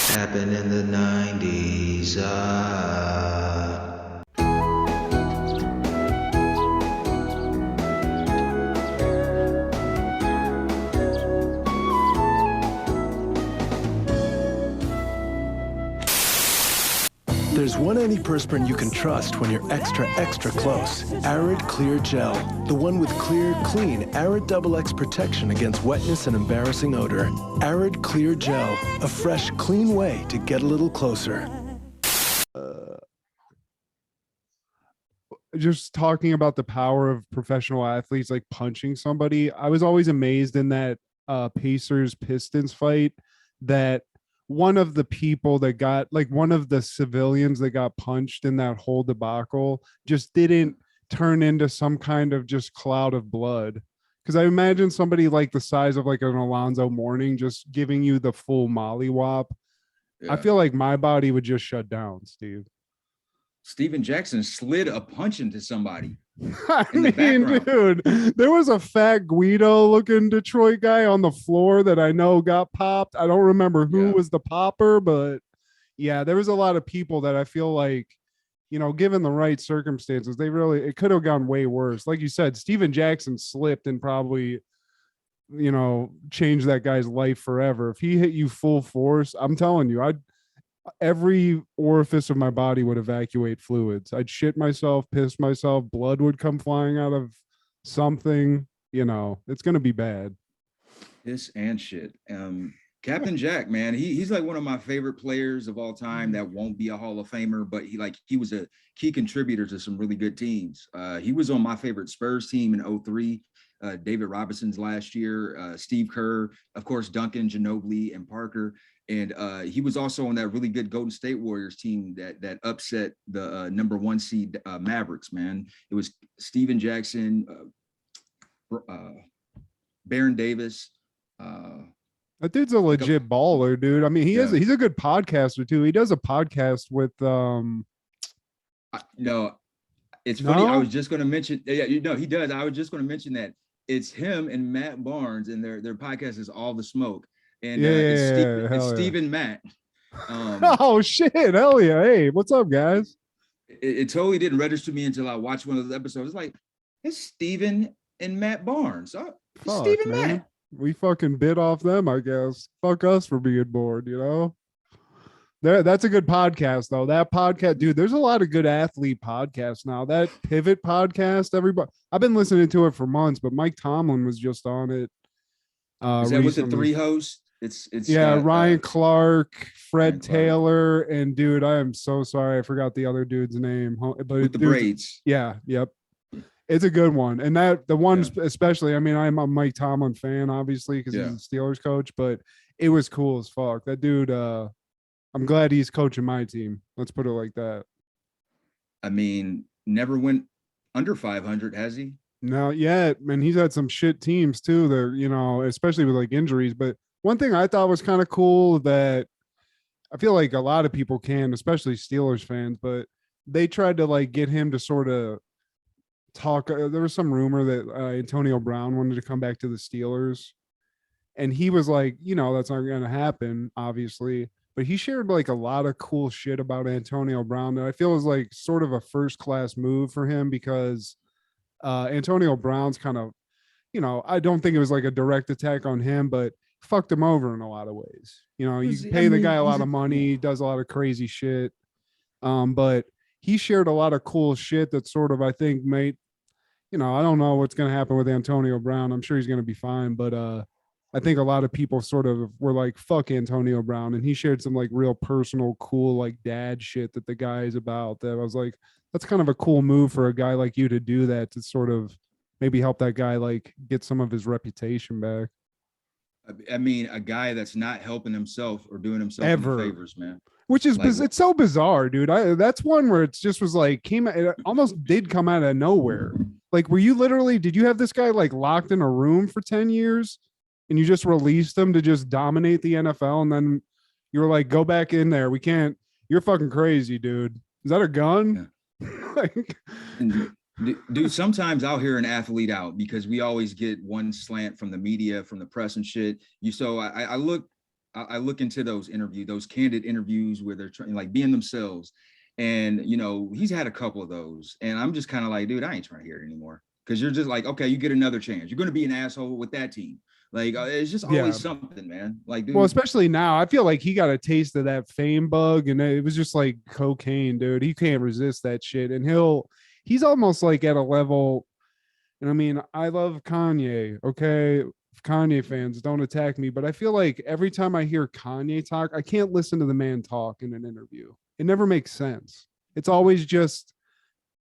Happened in the 90s. There's one antiperspirant you can trust when you're extra close. Arid Clear Gel. The one with clear, clean, Arid Double X protection against wetness and embarrassing odor. Arid Clear Gel. A fresh, clean way to get a little closer. Just talking about the power of professional athletes like punching somebody. I was always amazed in that Pacers Pistons fight that one of the people that got like one of the civilians that got punched in that whole debacle just didn't turn into some kind of just cloud of blood. Because I imagine somebody like the size of like an Alonzo Mourning just giving you the full mollywop. Yeah. I feel like my body would just shut down, Steve. Steven Jackson slid a punch into somebody. I mean, dude, there was a fat Guido looking Detroit guy on the floor that I know got popped. I don't remember who was the popper, but yeah, there was a lot of people that I feel like, you know, given the right circumstances, it could have gone way worse. Like you said, Steven Jackson slipped and probably, you know, changed that guy's life forever. If he hit you full force, I'm telling you, every orifice of my body would evacuate fluids. I'd shit myself, piss myself, blood would come flying out of something. You know, it's going to be bad. Piss and shit. Captain Jack, man, he's like one of my favorite players of all time that won't be a Hall of Famer, but he was a key contributor to some really good teams. He was on my favorite Spurs team in 2003. David Robinson's last year, Steve Kerr, of course, Duncan, Ginobili, and Parker. And he was also on that really good Golden State Warriors team that upset the number 1 seed Mavericks, man. It was Steven Jackson, Baron Davis. That dude's a legit baller, dude. I mean, he's a good podcaster too. He does a podcast with no, it's funny. I was just going to mention, he does. I was just going to mention that it's him and Matt Barnes, and their podcast is All the Smoke. And it's Stephen Matt. Oh shit, hell yeah. Hey, what's up, guys? It totally didn't register me until I watched one of those episodes. It's like, it's Stephen and Matt Barnes. Stephen Matt. We fucking bit off them, I guess. Fuck us for being bored, you know? That's a good podcast, though. That podcast, dude, there's a lot of good athlete podcasts now. That Pivot podcast, everybody, I've been listening to it for months, but Mike Tomlin was just on it. Is that with the 3 hosts? It's Ryan Clark, Fred Taylor, and dude, I am so sorry, I forgot the other dude's name. But with the braids. Yeah, yep. It's a good one. And the one especially, I mean, I'm a Mike Tomlin fan, obviously, because he's a Steelers coach, but it was cool as fuck. That dude, I'm glad he's coaching my team. Let's put it like that. I mean, never went under 500, has he? Not yet. Man, he's had some shit teams too. They're, you know, especially with like injuries. But one thing I thought was kind of cool that I feel like a lot of people can, especially Steelers fans, but they tried to like get him to sort of talk. There was some rumor that Antonio Brown wanted to come back to the Steelers, and he was like, you know, that's not going to happen, obviously. But he shared like a lot of cool shit about Antonio Brown that I feel is like sort of a first class move for him, because Antonio Brown's kind of, you know, I don't think it was like a direct attack on him, but fucked him over in a lot of ways. You know, you pay the guy a lot of money, does a lot of crazy shit. But he shared a lot of cool shit that sort of, I think, made, you know, I don't know what's going to happen with Antonio Brown. I'm sure he's going to be fine, but I think a lot of people sort of were like, fuck Antonio Brown. And he shared some like real personal, cool, like dad shit that the guy is about, that I was like, that's kind of a cool move for a guy like you to do that, to sort of maybe help that guy like get some of his reputation back. I mean, a guy that's not helping himself or doing himself ever any favors, man. Which is, like, it's so bizarre, dude. That's one where it just was like, it almost did come out of nowhere. Like, did you have this guy like locked in a room for 10 years and you just released him to just dominate the NFL? And then you were like, go back in there. We can't, you're fucking crazy, dude. Is that a gun? Yeah. Like, dude, sometimes I'll hear an athlete out because we always get one slant from the media, from the press and shit. I look I look into those interviews, those candid interviews where they're trying like being themselves. And he's had a couple of those, and I'm just kind of like, dude, I ain't trying to hear it anymore. Because you're just like, okay, you get another chance. You're going to be an asshole with that team. Like, it's just always something, man. Like, dude. Well, especially now, I feel like he got a taste of that fame bug, and it was just like cocaine, dude. He can't resist that shit, and he's almost like at a level. And I mean, I love Kanye. Okay, Kanye fans, don't attack me, but I feel like every time I hear Kanye talk, I can't listen to the man talk in an interview. It never makes sense. It's always just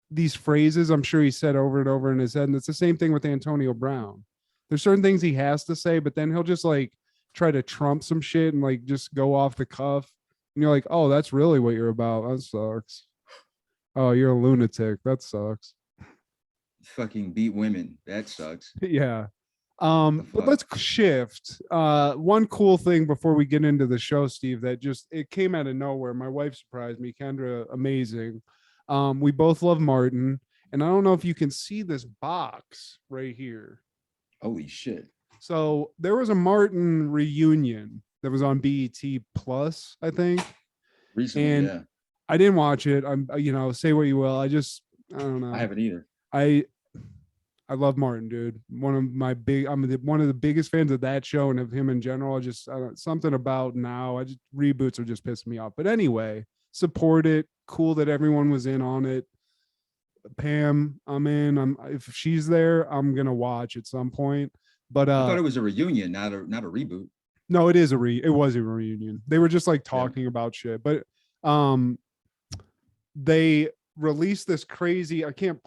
these phrases I'm sure he said over and over in his head. And it's the same thing with Antonio Brown. There's certain things he has to say, but then he'll just like try to trump some shit and like just go off the cuff. And you're like, oh, that's really what you're about. That sucks. Oh, you're a lunatic. That sucks. Fucking beat women. That sucks. Yeah. But let's shift. One cool thing before we get into the show, Steve, that just it came out of nowhere. My wife surprised me. Kendra, amazing. We both love Martin, and I don't know if you can see this box right here. Holy shit. So there was a Martin reunion that was on BET Plus, I think. Recently, and yeah. I didn't watch it. I'm, say what you will. I don't know. I haven't either. I love Martin, dude. One of the biggest fans of that show and of him in general. Something about now. Reboots are just pissing me off. But anyway, support it. Cool that everyone was in on it. Pam, I'm in. If she's there, I'm gonna watch at some point. But I thought it was a reunion, not a reboot. No, it was a reunion. They were just like talking about shit. But they released this crazy. I can't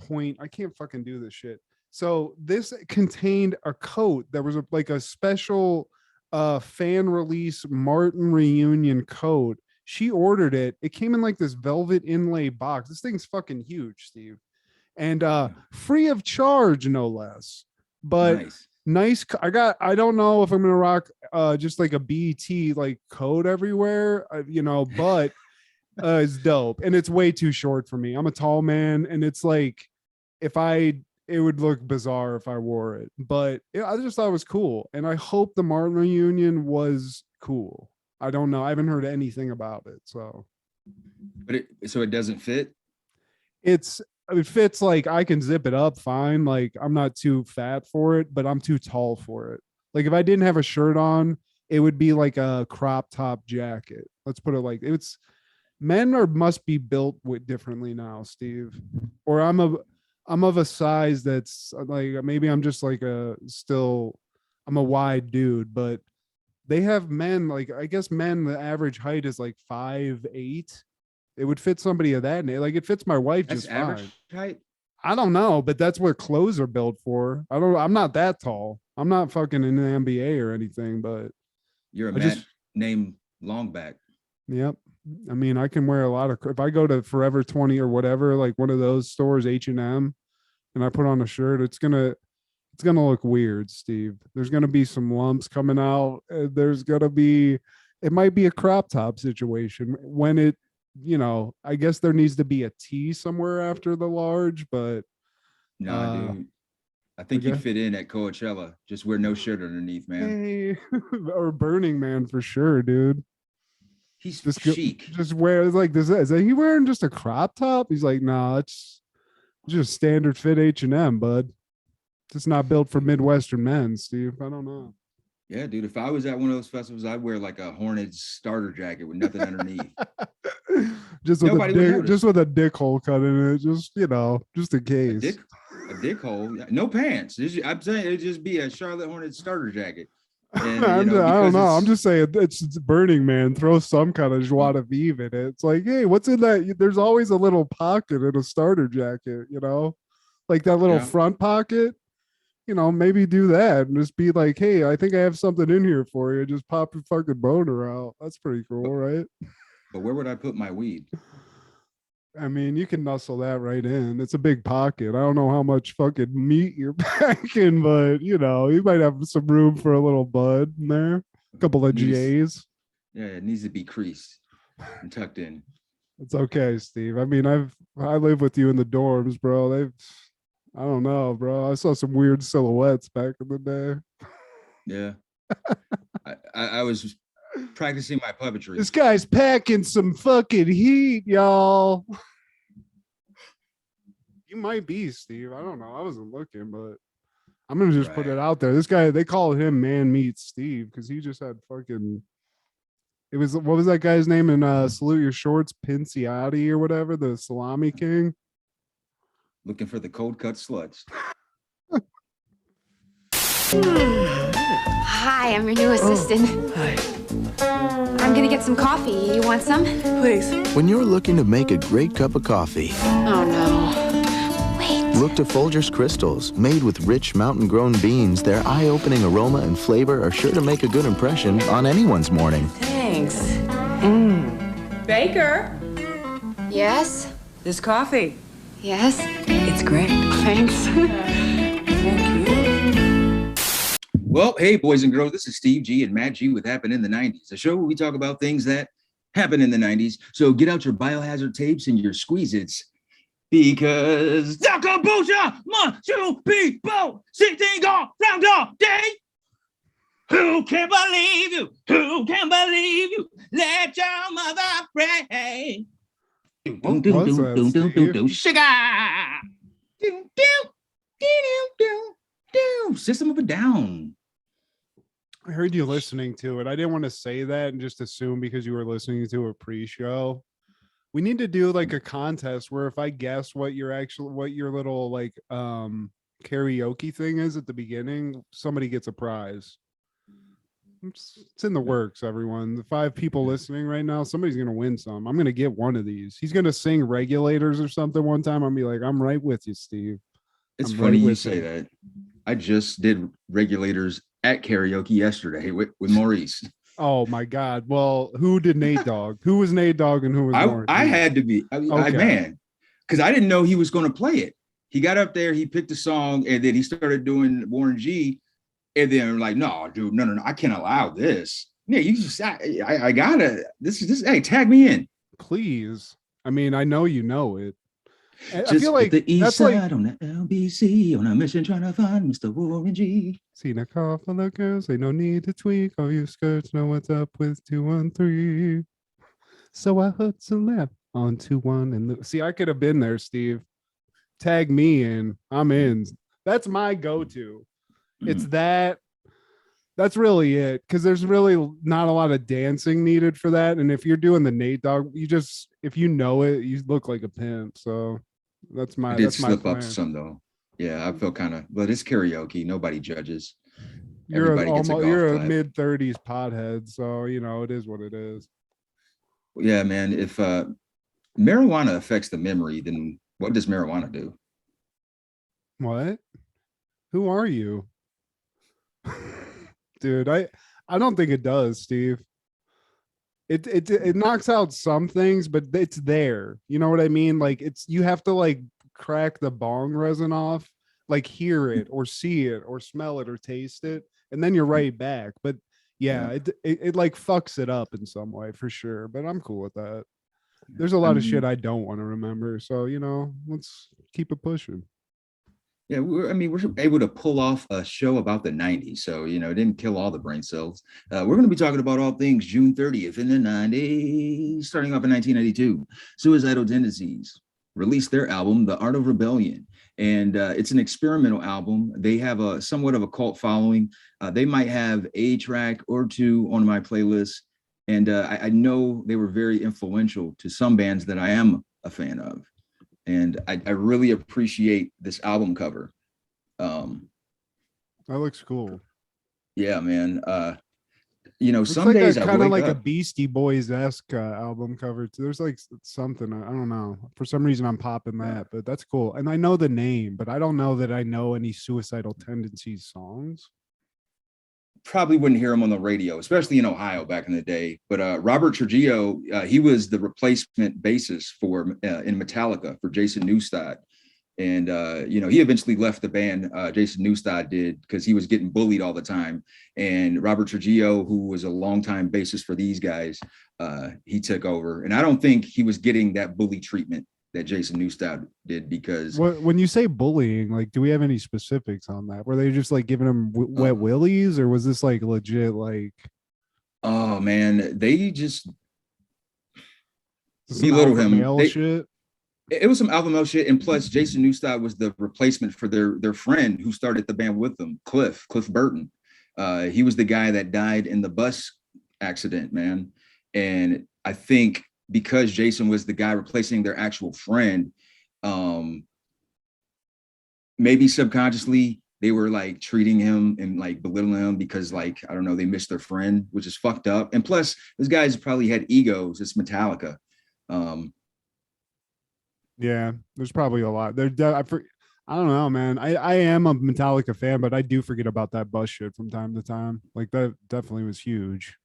fucking do this shit. So this contained a coat. There was a special fan release Martin reunion coat. She ordered it. It came in like this velvet inlay box. This thing's fucking huge, Steve. And free of charge, no less. But nice. I don't know if I'm gonna rock just like a BT like coat everywhere, but it's dope. And it's way too short for me. I'm a tall man, and it's like it would look bizarre if I wore it, but I just thought it was cool. And I hope the Martin reunion was cool. I don't know. I haven't heard anything about it. So, but it doesn't fit. It fits, like I can zip it up fine. Like I'm not too fat for it, but I'm too tall for it. Like if I didn't have a shirt on, it would be like a crop top jacket. Let's put it like men must be built differently now, Steve. Or I'm of a size that's like, maybe I'm just like I'm a wide dude, but they have men, like, I guess the average height is like 5'8". It would fit somebody of that. Like it fits my wife just fine. Average height? I don't know, but that's what clothes are built for. I'm not that tall. I'm not fucking in the NBA or anything, but you're a man named Longback. Yep. I mean, I can wear a lot of, if I go to Forever 20 or whatever, like one of those stores, H&M, and I put on a shirt, it's gonna look weird, Steve. There's gonna be some lumps coming out. It might be a crop top situation when it, I guess there needs to be a T somewhere after the large, but dude, I think you'd fit in at Coachella. Just wear no shirt underneath, man. Hey, or Burning Man for sure, dude. He's just chic. Just wear like this. Is he wearing just a crop top? He's like, nah, it's just standard fit H&M, bud. It's not built for Midwestern men, Steve. I don't know. Yeah, dude. If I was at one of those festivals, I'd wear like a Hornets starter jacket with nothing underneath. just with a dick hole cut in it, just in case. A dick hole, no pants. I'm saying it'd just be a Charlotte Hornets starter jacket. And, I don't know. I'm just saying it's Burning Man. Throw some kind of joie de vivre in it. It's like, hey, what's in that? There's always a little pocket in a starter jacket, like that little front pocket. Maybe do that and just be like, hey, I think I have something in here for you. Just pop your fucking boner out. That's pretty cool, right? But where would I put my weed? I mean, you can nuzzle that right in. It's a big pocket. I don't know how much fucking meat you're packing, but you might have some room for a little bud in there. A couple of GAs. Yeah, it needs to be creased and tucked in. It's okay, Steve. I mean, I live with you in the dorms, bro. I don't know, bro. I saw some weird silhouettes back in the day. Yeah. I was practicing my puppetry. This guy's packing some fucking heat, y'all. You might be, Steve. I don't know. I wasn't looking, but I'm gonna just put it out there. This guy, they call him Man Meets Steve because he just had fucking. It was, what was that guy's name in Salute Your Shorts? Pinciotti or whatever, the salami king. Looking for the cold cut sluts. Hi, I'm your new assistant. Hi. I'm gonna get some coffee. You want some? Please. When you're looking to make a great cup of coffee, Oh no. Wait. look to Folgers Crystals. Made with rich mountain-grown beans, their eye-opening aroma and flavor are sure to make a good impression on anyone's morning. Thanks. Baker, Yes? this coffee. Yes? It's great. Thanks. Thank you. Well, hey, boys and girls, this is Steve G and Matt G with Happened in the 90s, a show where we talk about things that happened in the 90s. So get out your biohazard tapes and your squeeze-its, because the kombucha must you people sitting on round all day. Who can believe you? Who can believe you? Let your mother pray. What was that, Steve? Sugar. System of a Down. I heard you listening to it. I didn't want to say that and just assume because you were listening to a pre-show. We need to do like a contest where if I guess what your little like karaoke thing is at the beginning, somebody gets a prize. It's in the works, everyone. The 5 people listening right now, somebody's gonna win some. I'm gonna get one of these. He's gonna sing Regulators or something one time. I'm gonna be like, I'm right with you, Steve. It's I'm funny right you with say you. that. I just did Regulators at karaoke yesterday with Maurice. Oh my God. Well, who did Nate Dogg? Who was Nate Dogg and who was Maurice? I had to be. Man, because I didn't know he was going to play it. He got up there, he picked a song, and then he started doing Warren G. And then I'm like, no, dude, no, I can't allow this. Yeah, you just, I gotta. This. Hey, tag me in, please. I mean, I know you know it. I just feel like the east that's side like on the LBC on a mission trying to find Mr. Warren G. seen a couple of girls, ain't no need to tweak. All your skirts know what's up with 213. So I hooked some left on 21 and see, I could have been there, Steve. Tag me in. I'm in. That's my go-to. It's that. That's really it, because there's really not a lot of dancing needed for that. And if you're doing the Nate Dogg, you just, if you know it, you look like a pimp. So that's my. I did that's my slip plan. up some though. Yeah, I feel kind of, but it's karaoke. Nobody judges. You're Everybody gets a golf you're a clap. mid-30s pothead, so you know it is what it is. Yeah, man. If marijuana affects the memory, then what does marijuana do? What? Who are you? Dude, I don't think it does, Steve. It knocks out some things, but it's there. You know what I mean? Like you have to like crack the bong resin off, like hear it or see it or smell it or taste it, and then you're right back. But yeah, it like fucks it up in some way for sure. But I'm cool with that. There's a lot of shit I don't want to remember, so you know, let's keep it pushing. Yeah, we're able to pull off a show about the 90s. So, you know, it didn't kill all the brain cells. We're going to be talking about all things June 30th in the 90s, starting off in 1992. Suicidal Tendencies released their album, The Art of Rebellion. And it's an experimental album. They have a somewhat of a cult following. They might have a track or two on my playlist. And I know they were very influential to some bands that I am a fan of. And I really appreciate this album cover. That looks cool. Yeah, man. You know, Looks some like days kind I of wake like up. a Beastie Boys-esque album cover too. There's like something, I don't know. For some reason I'm popping that, but that's cool. And I know the name, but I don't know that I know any Suicidal Tendencies songs. Probably wouldn't hear him on the radio, especially in Ohio back in the day. But Robert Trujillo, he was the replacement bassist for in Metallica for Jason Newsted. And, you know, he eventually left the band, Jason Newsted did, because he was getting bullied all the time. And Robert Trujillo, who was a longtime bassist for these guys, he took over. And I don't think he was getting that bully treatment that Jason Newsted did, because when you say bullying, like, do we have any specifics on that? Were they just like giving him wet willies, or was this like legit? Like, Oh man, they just Some belittle alpha him. male shit. It was some alpha male shit, and plus Jason Newsted was the replacement for their friend who started the band with them, Cliff Burton. He was the guy that died in the bus accident, man. And I think because Jason was the guy replacing their actual friend, maybe subconsciously they were like treating him and like belittling him because like, I don't know, they missed their friend, which is fucked up. And plus those guys probably had egos. It's Metallica. Yeah, there's probably a lot. I don't know, man. I am a Metallica fan, but I do forget about that bus shit from time to time. Like that definitely was huge.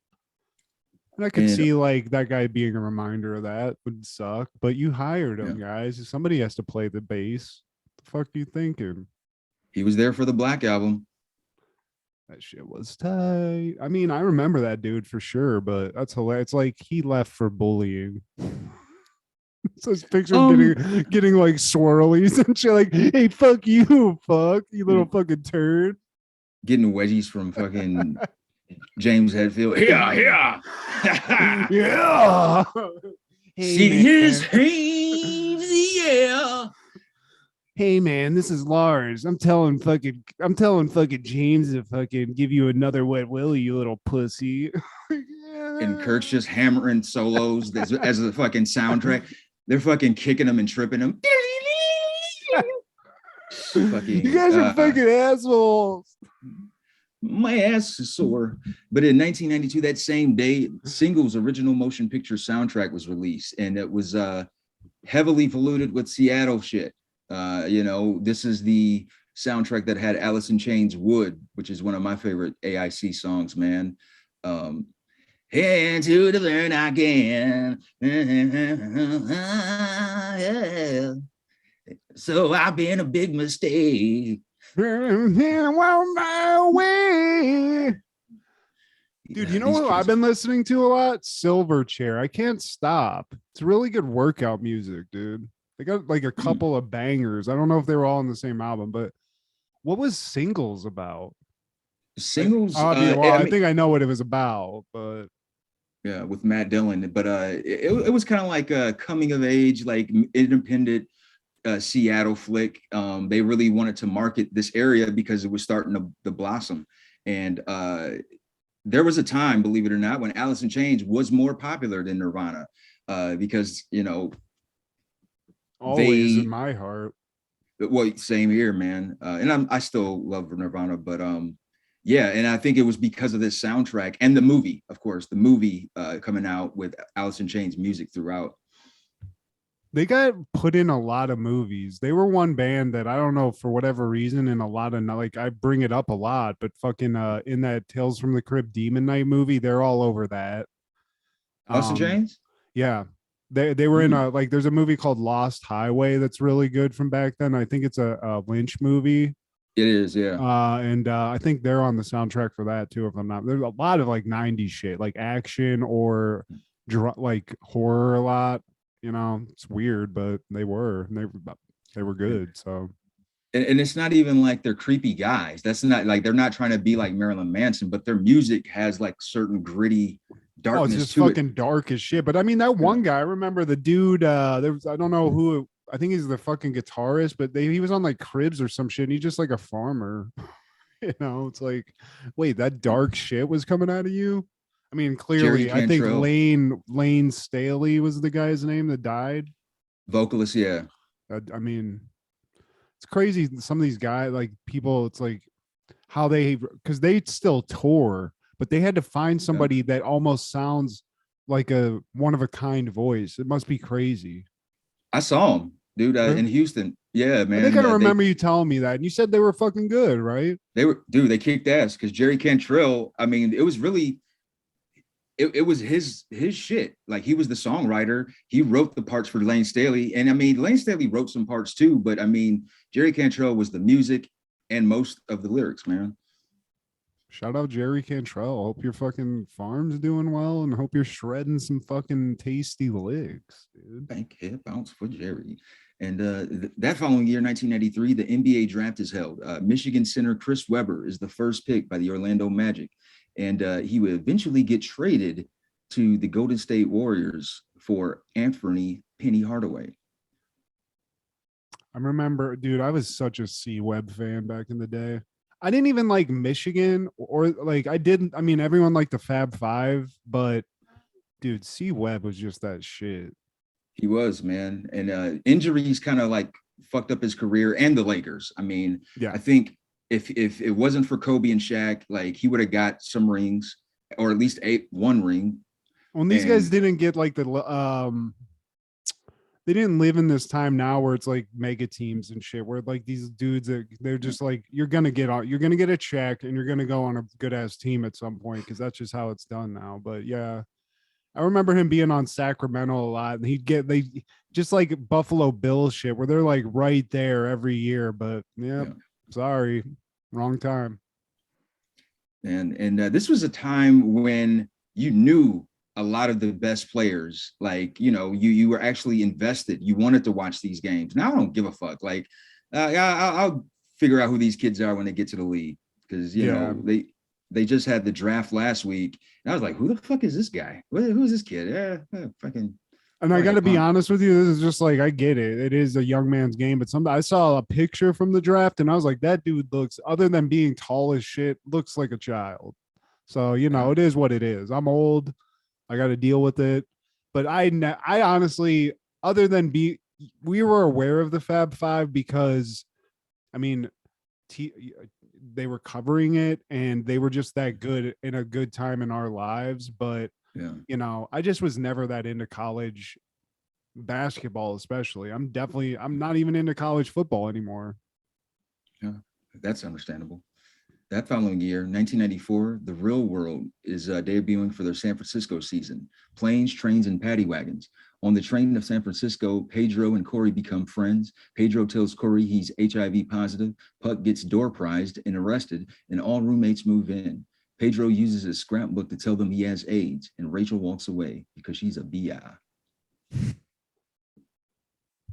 And I could And see like that guy being a reminder of that would suck. But you hired him, guys. Somebody has to play the bass. The fuck you thinking? he was there for the Black Album. That shit was tight. I mean, I remember that dude for sure, but that's hilarious. It's like he left for bullying. So his picture getting like swirlies and shit, like, hey, fuck you, you little fucking turd. Getting wedgies from fucking James Hetfield. Yeah. Yeah. Hey, See man. his hands, yeah. Hey man, this is Lars. I'm telling fucking James to fucking give you another wet willy, you little pussy. And Kirk's just hammering solos as a fucking soundtrack. They're fucking kicking him and tripping him. Fucking, you guys are fucking assholes. My ass is sore. But in 1992, that same day, Single's original motion picture soundtrack was released, and it was heavily polluted with Seattle shit. This is the soundtrack that had Alice in Chains' Wood, which is one of my favorite AIC songs, man. Into the burn again. So I've been a big mistake. Dude, you know what I've been listening to a lot? Silverchair. I can't stop. It's really good workout music, dude. They got like a couple of bangers. I don't know if they were all on the same album, but what was Singles about? Singles. I think I know what it was about, but yeah, with Matt Dillon. But it was kind of like a coming of age, like independent Seattle flick. They really wanted to market this area because it was starting to blossom. And there was a time, believe it or not, when Alice in Chains was more popular than Nirvana because, always in my heart. Well, same here, man. And I still love Nirvana, but yeah, and I think it was because of this soundtrack and the movie, of course, the movie coming out with Alice in Chains music throughout. They got put in a lot of movies. They were one band that I don't know for whatever reason in a lot of, like, I bring it up a lot, but fucking in that Tales from the Crypt Demon Knight movie, they're all over that. Alice in Chains? Yeah. They were in like there's a movie called Lost Highway that's really good from back then. I think it's a Lynch movie. It is, yeah. And I think they're on the soundtrack for that too, if I'm not. There's a lot of like 90s shit, like action or like horror a lot. It's weird, but they were good. So, and it's not even like they're creepy guys. That's not like they're not trying to be like Marilyn Manson, but their music has like certain gritty darkness. It's just fucking dark as shit. But I mean, that one guy, I remember the dude. I don't know who. I think he's the fucking guitarist, but he was on like Cribs or some shit. And he's just like a farmer. It's like, wait, that dark shit was coming out of you. I mean, clearly, I think Lane Staley was the guy's name that died. Vocalist, yeah. I mean, it's crazy. Some of these guys, like people, it's like how because they still tour, but they had to find somebody that almost sounds like a one of a kind voice. It must be crazy. I saw him, dude, in Houston. Yeah, man. I think I remember you telling me that, and you said they were fucking good, right? They kicked ass because Jerry Cantrell. I mean, it was really. It was his shit. Like, he was the songwriter. He wrote the parts for Lane Staley. And I mean, Lane Staley wrote some parts too, but I mean, Jerry Cantrell was the music and most of the lyrics, man. Shout out Jerry Cantrell. Hope your fucking farm's doing well and hope you're shredding some fucking tasty legs, dude. Bank hit bounce for Jerry. And that following year, 1993, the NBA draft is held. Michigan center Chris Webber is the first pick by the Orlando Magic. And he would eventually get traded to the Golden State Warriors for Anthony Penny Hardaway. I remember, dude, I was such a C-Web fan back in the day. I didn't even like Michigan or like I didn't. I mean, everyone liked the Fab Five, but dude, C-Web was just that shit. He was, man. And injuries kind of like fucked up his career and the Lakers. I mean, Yeah. I think if it wasn't for Kobe and Shaq, like he would have got some rings or at least one ring. When these guys didn't get like they didn't live in this time now where it's like mega teams and shit, where like these dudes they're just like, you're gonna get a check and you're gonna go on a good ass team at some point because that's just how it's done now. But yeah, I remember him being on Sacramento a lot, and they just like Buffalo Bills shit where they're like right there every year. But yeah. Sorry, wrong time. And this was a time when you knew a lot of the best players, like, you know, you were actually invested. You wanted to watch these games. Now I don't give a fuck. Like, I'll figure out who these kids are when they get to the league because, you know, they just had the draft last week. And I was like, who the fuck is this guy? Who is this kid? Yeah, fucking. And I got to be honest with you, this is just like, I get it. It is a young man's game, but I saw a picture from the draft and I was like, that dude looks, other than being tall as shit, looks like a child. So, you know, it is what it is. I'm old. I got to deal with it. But I honestly, other than we were aware of the Fab Five because, I mean, they were covering it and they were just that good in a good time in our lives. But, you know, I just was never that into college basketball, especially. I'm not even into college football anymore. Yeah, that's understandable. That following year, 1994, The Real World is debuting for their San Francisco season. Planes, Trains, and Paddywaggons. On the train of San Francisco, Pedro and Cory become friends. Pedro tells Cory he's HIV positive. Puck gets door prized and arrested, and all roommates move in. Pedro uses his scrapbook to tell them he has AIDS, and Rachel walks away because she's a BI.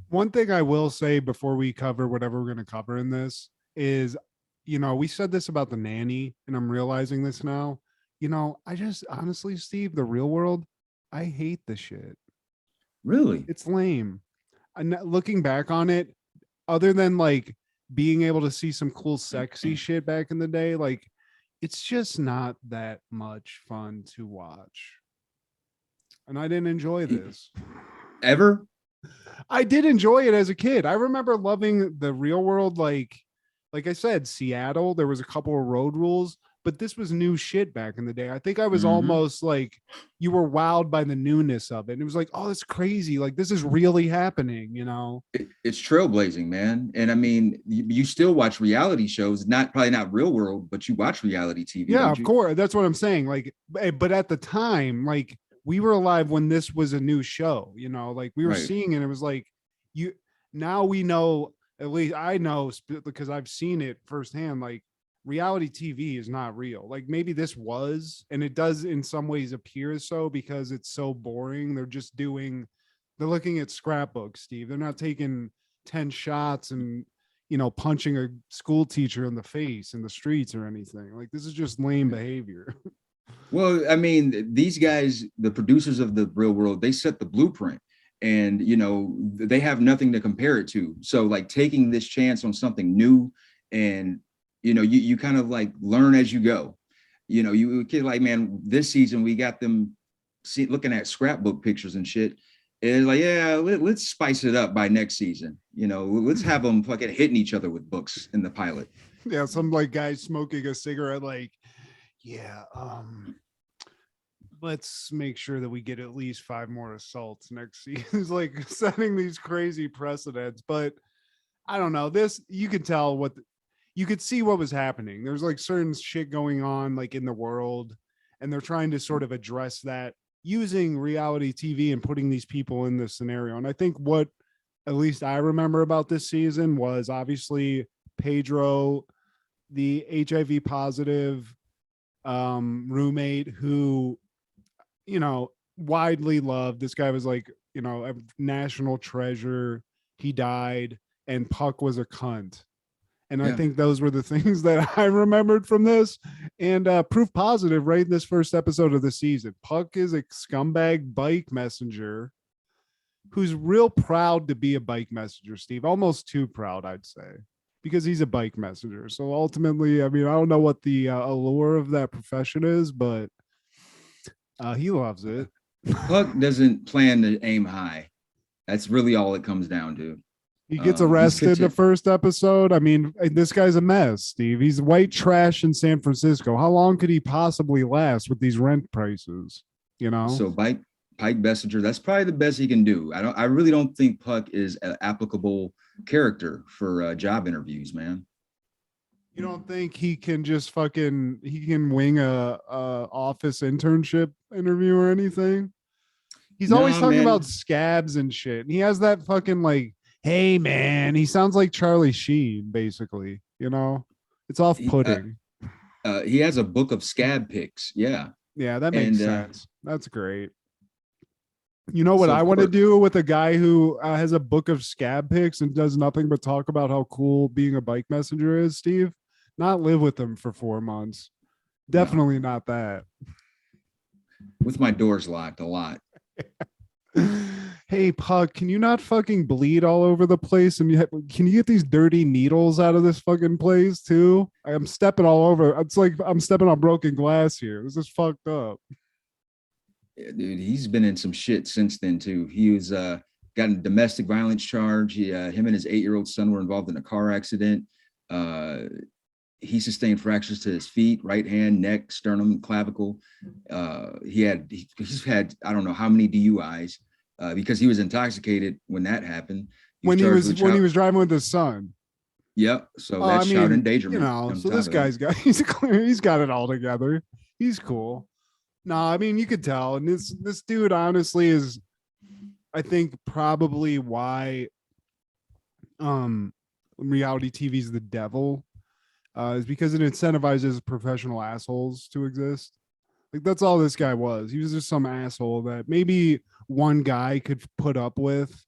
One thing I will say before we cover whatever we're going to cover in this is, you know, we said this about The Nanny, and I'm realizing this now. You know, I just honestly, Steve, The Real World, I hate the shit. Really? It's lame. And looking back on it, other than like being able to see some cool, sexy shit back in the day, like it's just not that much fun to watch. And I didn't enjoy this. Ever? I did enjoy it as a kid. I remember loving The Real World, like I said, Seattle, there was a couple of road rules, but this was new shit back in the day. I think I was almost like, you were wowed by the newness of it. And it was like, oh, it's crazy. Like, this is really happening, you know? It's trailblazing, man. And I mean, you still watch reality shows, probably not Real World, but you watch reality TV. Yeah, of course. That's what I'm saying. Like, but at the time, like, we were alive when this was a new show, you know, like we were seeing it. It was like, now we know, at least I know because I've seen it firsthand, like reality TV is not real. Like maybe this was, and it does in some ways appear so because it's so boring. They're looking at scrapbooks, Steve. They're not taking 10 shots and, you know, punching a school teacher in the face in the streets or anything. Like this is just lame behavior. Well, I mean, these guys, the producers of The Real World, they set the blueprint. And, you know, they have nothing to compare it to. So like taking this chance on something new and, you know, you kind of like learn as you go. You know, you kid like, man, this season we got them looking at scrapbook pictures and shit. And it's like, yeah, let's spice it up by next season. You know, let's have them fucking hitting each other with books in the pilot. Yeah, some like guy smoking a cigarette like, yeah, let's make sure that we get at least 5 more assaults next season. It's like setting these crazy precedents. But I don't know, this, you could tell you could see what was happening. There's like certain shit going on like in the world, and they're trying to sort of address that using reality TV and putting these people in this scenario. And I think what at least I remember about this season was obviously Pedro, the HIV positive roommate who, widely loved. This guy was like, a national treasure. He died, and Puck was a cunt. And I Yeah. think those were the things that I remembered from this. And proof positive, right in this first episode of the season, Puck is a scumbag bike messenger who's real proud to be a bike messenger, Steve. Almost too proud, I'd say, because he's a bike messenger. So ultimately, I mean, I don't know what the allure of that profession is, but he loves it. Puck doesn't plan to aim high. That's really all it comes down to. He gets arrested the first episode. I mean, this guy's a mess, Steve. He's white trash in San Francisco. How long could he possibly last with these rent prices? So bike messenger, that's probably the best he can do. I really don't think Puck is an applicable character for job interviews, man. You don't think he can just he can wing a office internship interview or anything? He's always talking about scabs and shit. And he has that fucking like, hey man, he sounds like Charlie Sheen, basically. It's off-putting. He has a book of scab pics. Yeah, that makes sense. That's great. You know what I want to do with a guy who has a book of scab pics and does nothing but talk about how cool being a bike messenger is, Steve? Not live with him for 4 months. Definitely not that. With my doors locked a lot. Hey, Puck, can you not fucking bleed all over the place? And can you get these dirty needles out of this fucking place too? I'm stepping all over. It's like I'm stepping on broken glass here. This is fucked up. Yeah, dude, he's been in some shit since then too. He was got a domestic violence charge. Him and his 8-year-old son were involved in a car accident. He sustained fractures to his feet, right hand, neck, sternum, and clavicle. He's had I don't know how many DUIs because he was intoxicated when that happened. When he was driving with his son. Yep. So that's child endangerment. So this guy's he's got it all together. He's cool. No, I mean you could tell, and this dude honestly is, I think probably why reality TV is the devil. Is because it incentivizes professional assholes to exist. Like that's all this guy was. He was just some asshole that maybe one guy could put up with,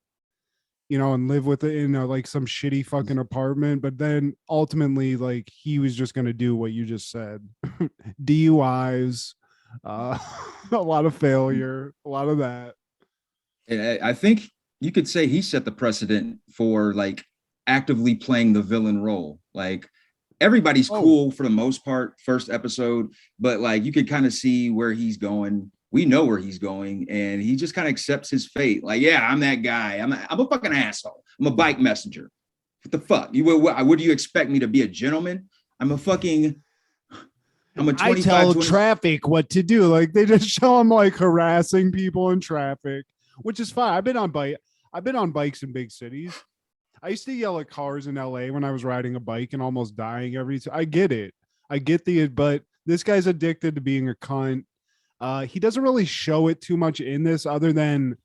and live with it in like some shitty fucking apartment. But then ultimately, like he was just going to do what you just said. DUIs, a lot of failure, a lot of that. And I think you could say he set the precedent for like actively playing the villain role. Like, everybody's cool for the most part, first episode, but like you could kind of see where he's going. We know where he's going, and he just kind of accepts his fate. Like, yeah, I'm that guy. I'm a fucking asshole. I'm a bike messenger. What the fuck? Would you expect me to be a gentleman? I tell traffic what to do. Like they just show him like harassing people in traffic, which is fine. I've been on bikes in big cities. I used to yell at cars in LA when I was riding a bike and almost dying every time. I get it. But this guy's addicted to being a cunt. He doesn't really show it too much in this other than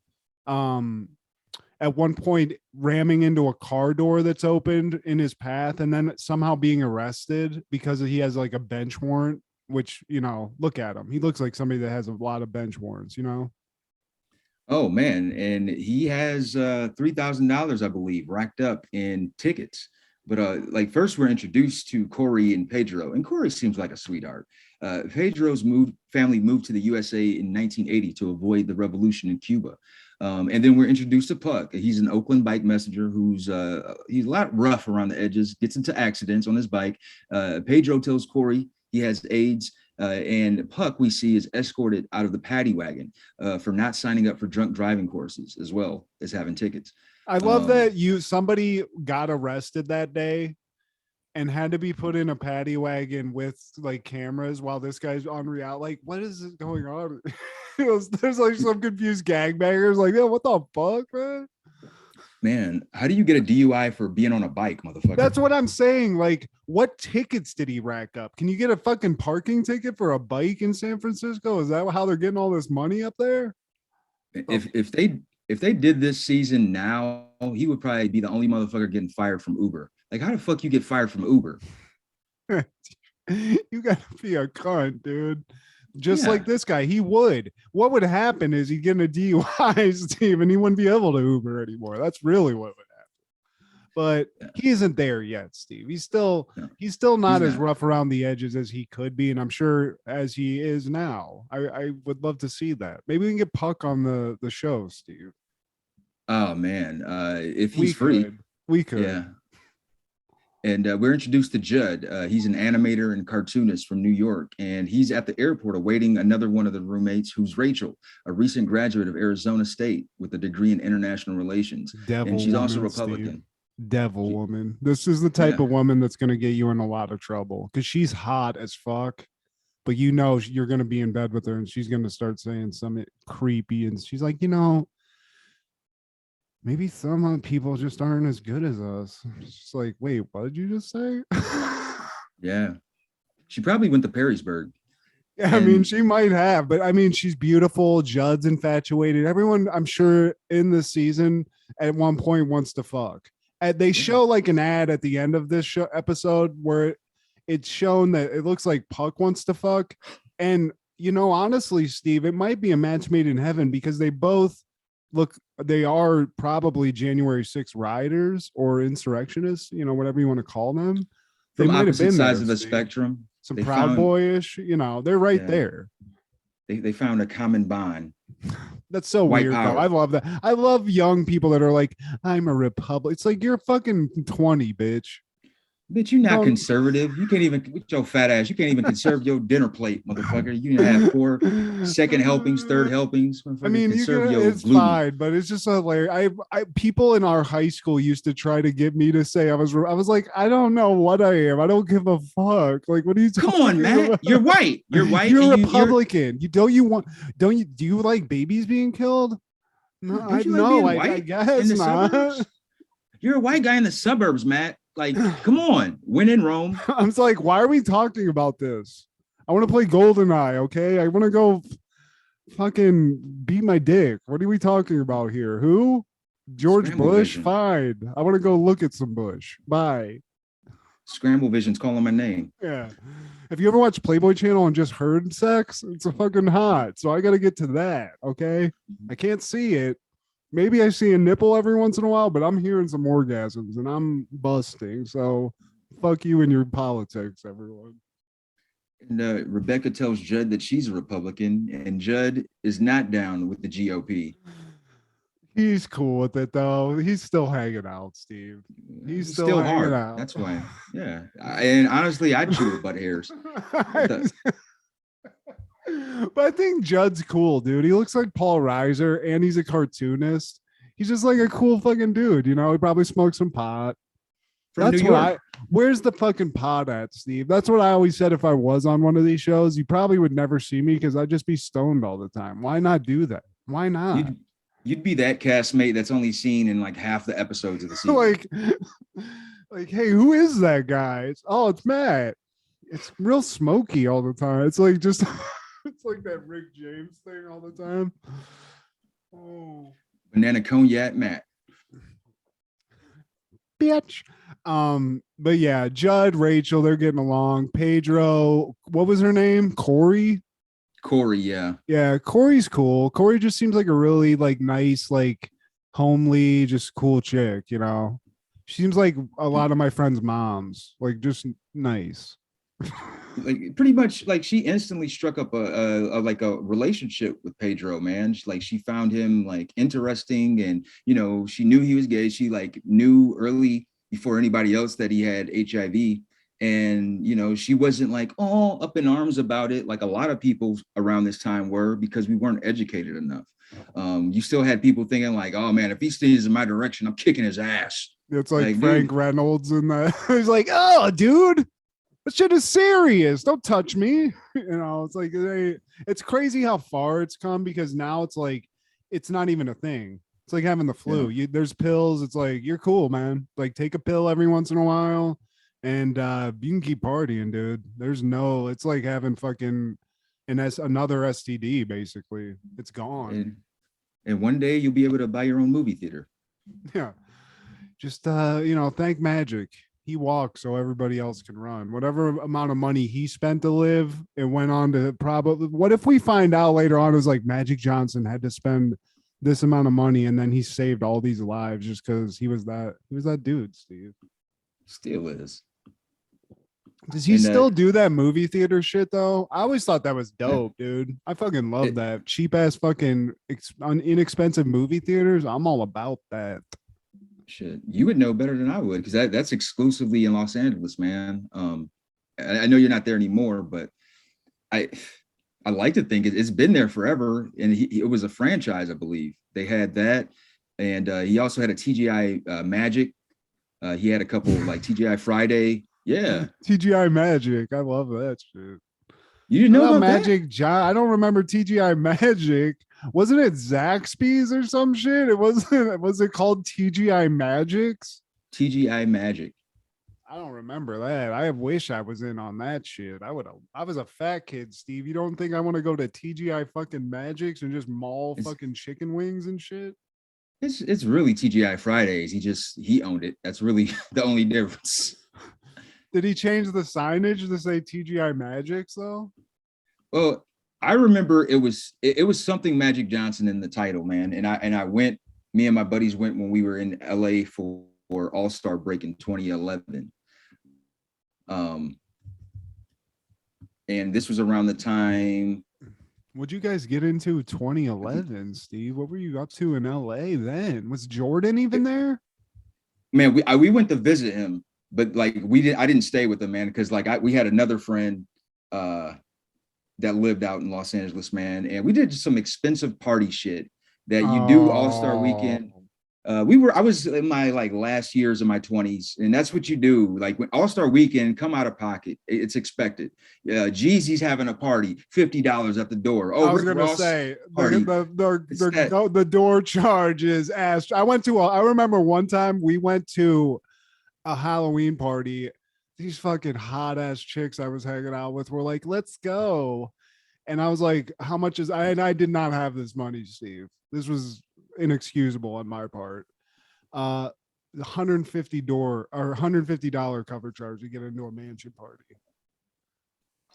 at one point ramming into a car door that's opened in his path and then somehow being arrested because he has like a bench warrant, which, look at him. He looks like somebody that has a lot of bench warrants, Oh man, and he has $3,000, I believe, racked up in tickets. But like first, we're introduced to Cory and Pedro, and Cory seems like a sweetheart. Pedro's family moved to the USA in 1980 to avoid the revolution in Cuba, and then we're introduced to Puck. He's an Oakland bike messenger who's a lot rough around the edges, gets into accidents on his bike. Pedro tells Cory he has AIDS. And Puck, we see, is escorted out of the Paddywagon for not signing up for drunk driving courses, as well as having tickets. I love that somebody got arrested that day and had to be put in a Paddywagon with like cameras while this guy's on reality. Like, what is going on? There's like some confused gangbangers. Like, yeah, what the fuck, man? Man, how do you get a DUI for being on a bike, motherfucker? That's what I'm saying. Like, what tickets did he rack up? Can you get a fucking parking ticket for a bike in San Francisco? Is that how they're getting all this money up there? If they did this season now, he would probably be the only motherfucker getting fired from Uber. Like, how the fuck you get fired from Uber? You gotta be a cunt, dude. Just Yeah. like this guy, he would. What would happen is he'd get in a DUI, Steve, and he wouldn't be able to Uber anymore. That's really what would happen. But he isn't there yet, Steve. He's still not as rough around the edges as he could be, and I'm sure as he is now. I would love to see that. Maybe we can get Puck on the show, Steve. Oh man, if he's free, we could. Yeah. And we're introduced to Judd. He's an animator and cartoonist from New York, and he's at the airport awaiting another one of the roommates, who's Rachel, a recent graduate of Arizona State with a degree in international relations. And she's also Republican. Devil woman. This is the type of woman that's going to get you in a lot of trouble because she's hot as fuck, but you know you're going to be in bed with her and she's going to start saying something creepy, and she's like, maybe some people just aren't as good as us. It's just like, wait, what did you just say? Yeah. She probably went to Perrysburg. Yeah, I mean, she might have, but I mean, she's beautiful. Judd's infatuated. Everyone, I'm sure, in this season at one point wants to fuck. And they show like an ad at the end of this episode where it's shown that it looks like Puck wants to fuck. And, honestly, Steve, it might be a match made in heaven because they both they are probably January 6th rioters or insurrectionists, whatever you want to call them. They From might have been sides there, of the Steve. Spectrum. Some Proud Boyish, they're right there. They found a common bond. That's so White weird, power. though. I love that. I love young people that are like, I'm a Republican. It's like, you're fucking 20, bitch. Bitch, you're not conservative. You can't even, with your fat ass, you can't even conserve your dinner plate, motherfucker. You didn't have 4 second helpings, third helpings. I mean, it's fine, but it's just hilarious. People in our high school used to try to get me to say I was like, I don't know what I am. I don't give a fuck. Like, what are you talking Come on, man. about? You're white. You're white. You're Republican. Do you like babies being killed? No, I guess not. Suburbs? You're a white guy in the suburbs, Matt. Like, come on, win in Rome. I'm just like, why are we talking about this? I want to play GoldenEye, okay? I want to go fucking beat my dick. What are we talking about here? Who? George Scramble Bush? Vision. Fine. I want to go look at some Bush. Bye. Scramble Vision's calling my name. Yeah. Have you ever watched Playboy Channel and just heard sex? It's a fucking hot. So I got to get to that, okay? I can't see it. Maybe I see a nipple every once in a while, but I'm hearing some orgasms and I'm busting. So fuck you and your politics, everyone. And Rebecca tells Judd that she's a Republican, and Judd is not down with the GOP. He's cool with it, though. He's still hanging out, Steve. He's still hanging hard. out. That's why. Yeah. And honestly, I'd chew with butt hairs. But I think Judd's cool, dude. He looks like Paul Reiser, and he's a cartoonist. He's just like a cool fucking dude, He probably smokes some pot. From That's New what York. where's the fucking pot at, Steve? That's what I always said if I was on one of these shows. You probably would never see me because I'd just be stoned all the time. Why not do that? Why not? You'd be that castmate that's only seen in like half the episodes of the season. like, hey, who is that guy? It's Matt. It's real smoky all the time. It's like just it's like that Rick James thing all the time. Oh, Banana cognac Matt. bitch. But yeah, Judd, Rachel, they're getting along. Pedro, what was her name? Cory, yeah. Yeah, Corey's cool. Cory just seems like a really like nice, like homely, just cool chick, She seems like a lot of my friends' moms, like just nice. Like pretty much like she instantly struck up a relationship with Pedro, man. She found him like interesting, and she knew he was gay. She like knew early before anybody else that he had HIV, and she wasn't like all up in arms about it like a lot of people around this time were, because we weren't educated enough. You still had people thinking like, oh man, if he stays in my direction, I'm kicking his ass. It's like Frank Reynolds and he's like, oh dude, that shit is serious. Don't touch me. It's like it's crazy how far it's come, because now it's like it's not even a thing. It's like having the flu. Yeah. There's pills. It's like, you're cool, man. Like take a pill every once in a while, and you can keep partying, dude. It's like having fucking another STD. Basically, it's gone. And one day you'll be able to buy your own movie theater. Yeah. Just thank magic. He walked so everybody else can run. Whatever amount of money he spent to live, it went on to probably. What if we find out later on it was like Magic Johnson had to spend this amount of money and then he saved all these lives just because he was that dude, Steve. Still is. Does he still do that movie theater shit though? I always thought that was dope, dude. I fucking love that cheap ass fucking inexpensive movie theaters. I'm all about that. Shit, you would know better than I would because that's exclusively in Los Angeles, man. I know you're not there anymore, but I like to think it's been there forever, and it was a franchise, I believe. They had that, and he also had a TGI Magic. He had a couple like TGI Friday. Yeah, TGI Magic. I love that shit. You didn't know about Magic that? I don't remember TGI Magic. Wasn't it Zaxby's or some shit? It wasn't. Was it called TGI Magics? TGI Magic. I don't remember that. I wish I was in on that shit. I was a fat kid, Steve. You don't think I want to go to TGI fucking Magics and just maul fucking chicken wings and shit? It's really TGI Fridays. He owned it. That's really the only difference. Did he change the signage to say TGI Magics though? Well, I remember it was something Magic Johnson in the title, man. And I went, me and my buddies went when we were in LA for All-Star break in 2011. And this was around the time. What'd you guys get into 2011, Steve? What were you up to in LA then? Was Jordan even there? Man, we went to visit him, but like I didn't stay with him, man, because like we had another friend that lived out in Los Angeles, man, and we did some expensive party shit that you do All-Star weekend. I was in my like last years of my 20s, and that's what you do. Like when All-Star weekend, come out of pocket. It's expected. Jeezy's having a party, $50 at the door. Oh, I was gonna say the door charge is asked. I remember one time we went to a Halloween party. These fucking hot ass chicks I was hanging out with were like, let's go. And I was like, how much is and I did not have this money, Steve. This was inexcusable on my part. The $150 cover charge to get into a mansion party.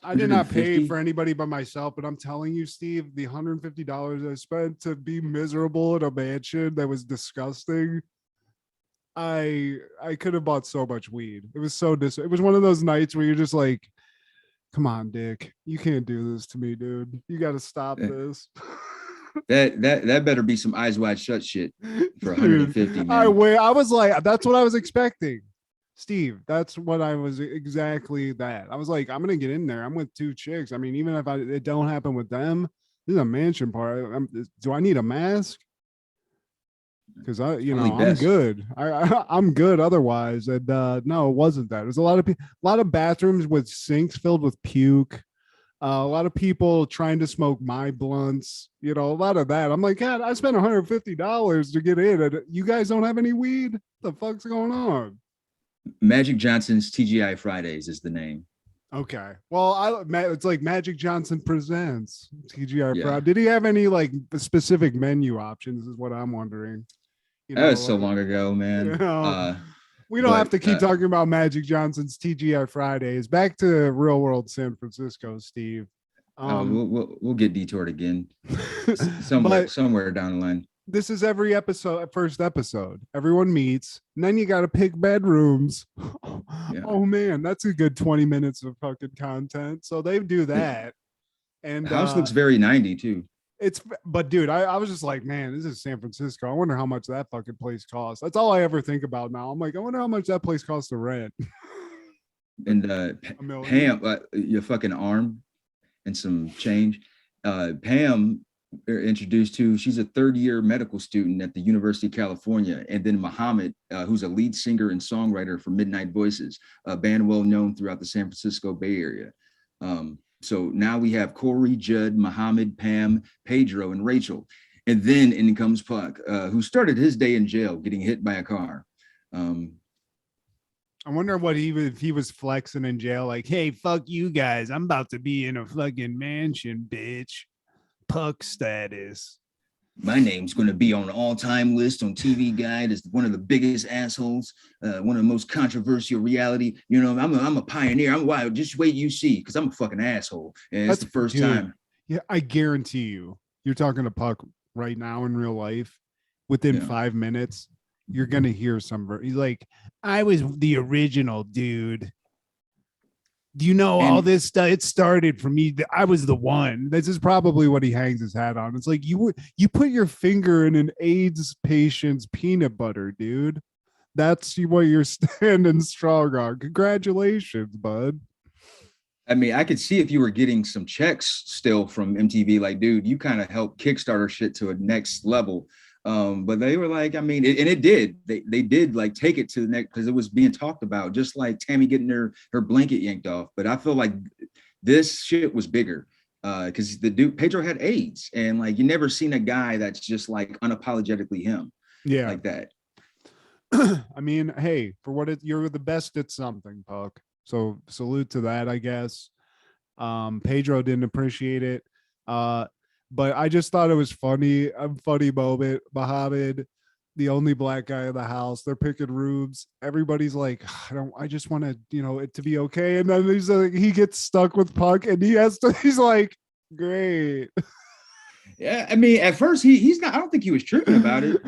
I did not pay for anybody but myself, but I'm telling you, Steve, the $150 I spent to be miserable in a mansion that was disgusting. I could have bought so much weed. It was it was one of those nights where you're just like, come on, Dick, you can't do this to me, dude. You got to stop this. That better be some eyes wide shut shit for 150. Man. I was like, that's what I was expecting, Steve. That's what I was exactly that. I was like, I'm gonna get in there. I'm with two chicks. I mean, even if it don't happen with them, this is a mansion party. Do I need a mask? Because I'm good. I'm good otherwise. And no, it wasn't that. It was a lot of bathrooms with sinks filled with puke. A lot of people trying to smoke my blunts. A lot of that. I'm like, God, I spent $150 to get in, and you guys don't have any weed. What the fuck's going on? Magic Johnson's TGI Fridays is the name. Okay. Well, it's like Magic Johnson Presents TGI Friday. Did he have any like specific menu options? Is what I'm wondering. That was so long ago, man. We don't have to keep talking about Magic Johnson's TGI Fridays. Back to real world San Francisco, Steve. We'll get detoured again somewhere down the line. This is every first episode. Everyone meets, and then you got to pick bedrooms. Yeah. Oh man, that's a good 20 minutes of fucking content. So they do that, and the house looks very 90 too. But dude, I was just like, man, this is San Francisco. I wonder how much that fucking place costs. That's all I ever think about now. I'm like, I wonder how much that place costs to rent. And Pam, your fucking arm and some change. Pam introduced to, she's a third-year medical student at the University of California, and then Muhammad, who's a lead singer and songwriter for Midnight Voices, a band well known throughout the San Francisco Bay Area. So now we have Cory, Judd, Muhammad, Pam, Pedro, and Rachel. And then in comes Puck, who started his day in jail getting hit by a car. I wonder what if he was flexing in jail, like, hey, fuck you guys. I'm about to be in a fucking mansion, bitch. Puck status. My name's going to be on the all-time list on TV Guide as one of the biggest assholes, one of the most controversial reality. You know, I'm a pioneer. I'm wild. Just wait, you see, because I'm a fucking asshole. And it's the first time. Yeah, I guarantee you're talking to Puck right now in real life. Within 5 minutes, you're gonna hear he's like, I was the original dude. Do you know all this stuff? It started from me. I was the one. This is probably what he hangs his hat on. It's like you put your finger in an AIDS patient's peanut butter, dude. That's what you're standing strong on. Congratulations, bud. I mean, I could see if you were getting some checks still from MTV, like, dude, you kind of helped Kickstarter shit to a next level. But they were like, I mean, it did. They did like take it to the next because it was being talked about, just like Tammy getting her blanket yanked off. But I feel like this shit was bigger because the dude Pedro had AIDS, and like you never seen a guy that's just like unapologetically him, like that. I mean, hey, for what you're the best at something, Puck. So salute to that, I guess. Pedro didn't appreciate it. But I just thought it was funny. A funny moment. Muhammad, the only black guy in the house, they're picking rooms. Everybody's like, I just want to, it to be okay. And then he gets stuck with Puck and he's like, great. Yeah, I mean, at first he's not. I don't think he was tripping about it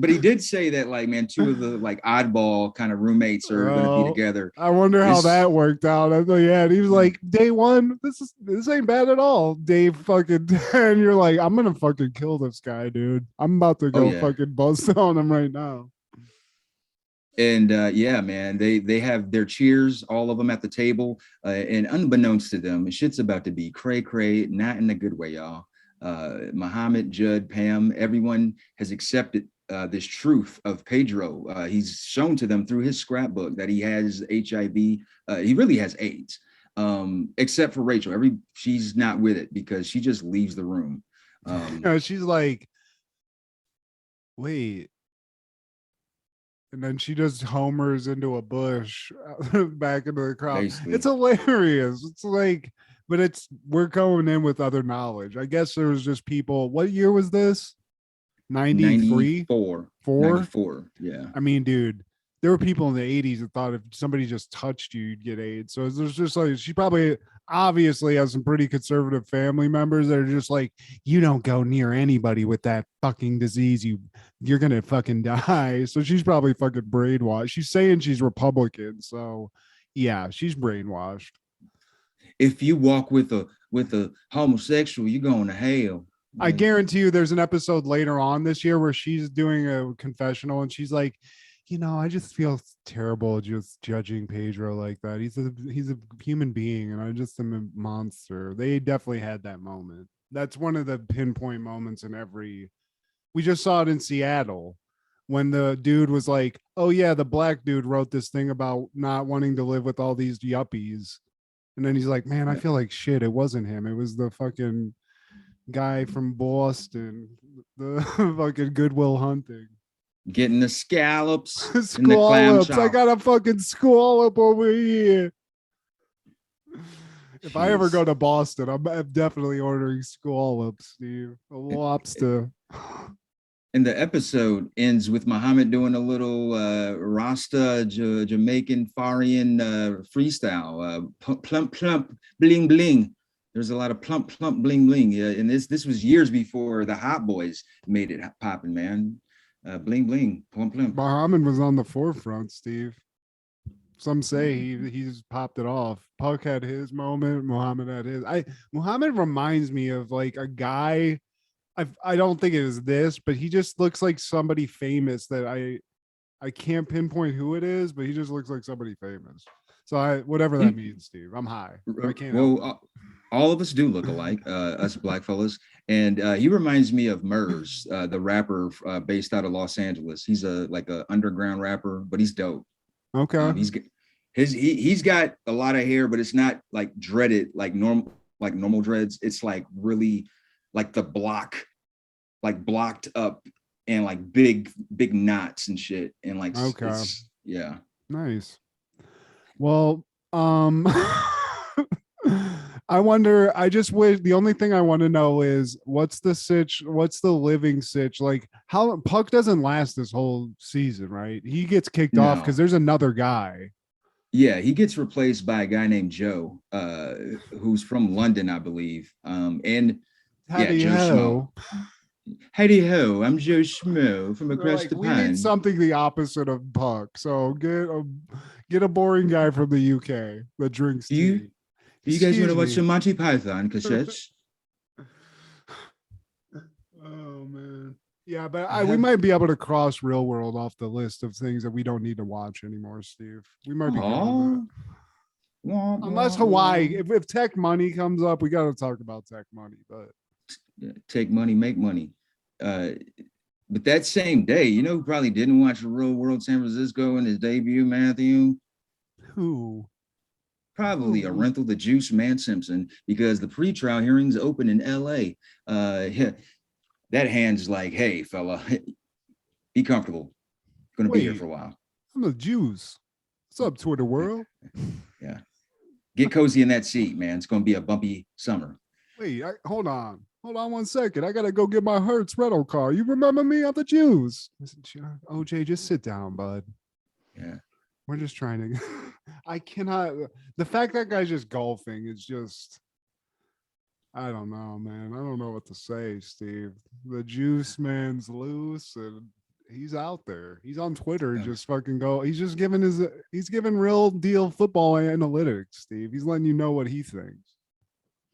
but he did say that like, man, two of the like oddball kind of roommates are going to be together. I wonder how that worked out. I thought, and he was like, day one, this ain't bad at all. Day fucking 10, you're like, I'm gonna fucking kill this guy, dude. I'm about to go fucking bust on him right now. And man, they have their cheers, all of them at the table, and unbeknownst to them, shit's about to be cray, not in a good way, y'all. Muhammad, Judd, Pam, everyone has accepted this truth of Pedro. He's shown to them through his scrapbook that he has HIV. He really has AIDS, except for Rachel. She's not with it because she just leaves the room. She's like, wait. And then she just homers into a bush back into the crowd. Basically. It's hilarious. It's like, but we're going in with other knowledge. I guess there was just people. What year was this? 93? 94. Yeah. I mean, dude, there were people in the 80s that thought if somebody just touched you, you'd get AIDS. So there's just like, she probably obviously has some pretty conservative family members that are just like, you don't go near anybody with that fucking disease. You're going to fucking die. So she's probably fucking brainwashed. She's saying she's Republican. So yeah, she's brainwashed. If you walk with a homosexual, you're going to hell. I guarantee you there's an episode later on this year where she's doing a confessional and she's like, I just feel terrible just judging Pedro like that. He's a human being and I just am a monster. They definitely had that moment. That's one of the pinpoint moments we just saw it in Seattle when the dude was like, oh yeah, the black dude wrote this thing about not wanting to live with all these yuppies. And then he's like, man, I feel like shit. It wasn't him. It was the fucking guy from Boston, the fucking Goodwill Hunting. Getting the scallops. Scallops. I got a fucking scallop over here. If I ever go to Boston, I'm definitely ordering scallops, Steve. A lobster. And the episode ends with Muhammad doing a little Rasta Jamaican Farian freestyle. Plump, plump, bling, bling. There's a lot of plump, plump, bling, bling. Yeah, and this was years before the Hot Boys made it popping, man. Bling, bling, plump, plump. Muhammad was on the forefront, Steve. Some say he's popped it off. Puck had his moment. Muhammad had his. Muhammad reminds me of like a guy. I don't think it is this, but he just looks like somebody famous that I can't pinpoint who it is, but he just looks like somebody famous. So whatever that means, Steve. I'm high. I can't. Well, all of us do look alike, us black fellas, and he reminds me of Murs, the rapper based out of Los Angeles. He's like a underground rapper, but he's dope. Okay. He's got a lot of hair, but it's not like dreaded like normal dreads. It's like really like the blocked up and like big knots and shit. And like, yeah. Nice. Well, I wonder. I just wish. The only thing I want to know is what's the living sitch like? How Puck doesn't last this whole season, right? He gets kicked off because No. there's another guy. Yeah, he gets replaced by a guy named Joe, who's from London, I believe. And yeah, Howdy Joe Schmo. ho. Howdy ho, I'm Joe Schmo from They're across like, the we need pond. something the opposite of Puck. So get a boring guy from the UK that drinks Do you tea. do you guys want Excuse to watch me. some Monty Python cassettes? Oh man. Yeah, but I we have might be able to cross real world off the list of things that we don't need to watch anymore, Steve. We might be good on that. Wah, Unless wah, Hawaii, wah. if tech money comes up, we got to talk about tech money. But Yeah, take money, make money. But that same day, you know who probably didn't watch Real World San Francisco in his debut, Matthew? who? Probably a rental the Juice Man Simpson, because the pretrial hearings open in LA. That hand's like, hey, fella, be comfortable. Gonna be here Wait. for a while. I'm the Jews. What's up, Twitter world? Yeah. Get cozy in that seat, man. It's gonna be a bumpy summer. Wait, hold on. Hold on 1 second. I gotta go get my Hertz rental car. You remember me? I'm the Jews. OJ, just sit down, bud. Yeah. We're just trying to. I cannot. The fact that guy's just golfing is just. I don't know, man. I don't know what to say, Steve. The Juice Man's loose and he's out there. He's on Twitter, Yeah. just fucking go. He's just giving he's giving real deal football analytics, Steve. He's letting you know what he thinks.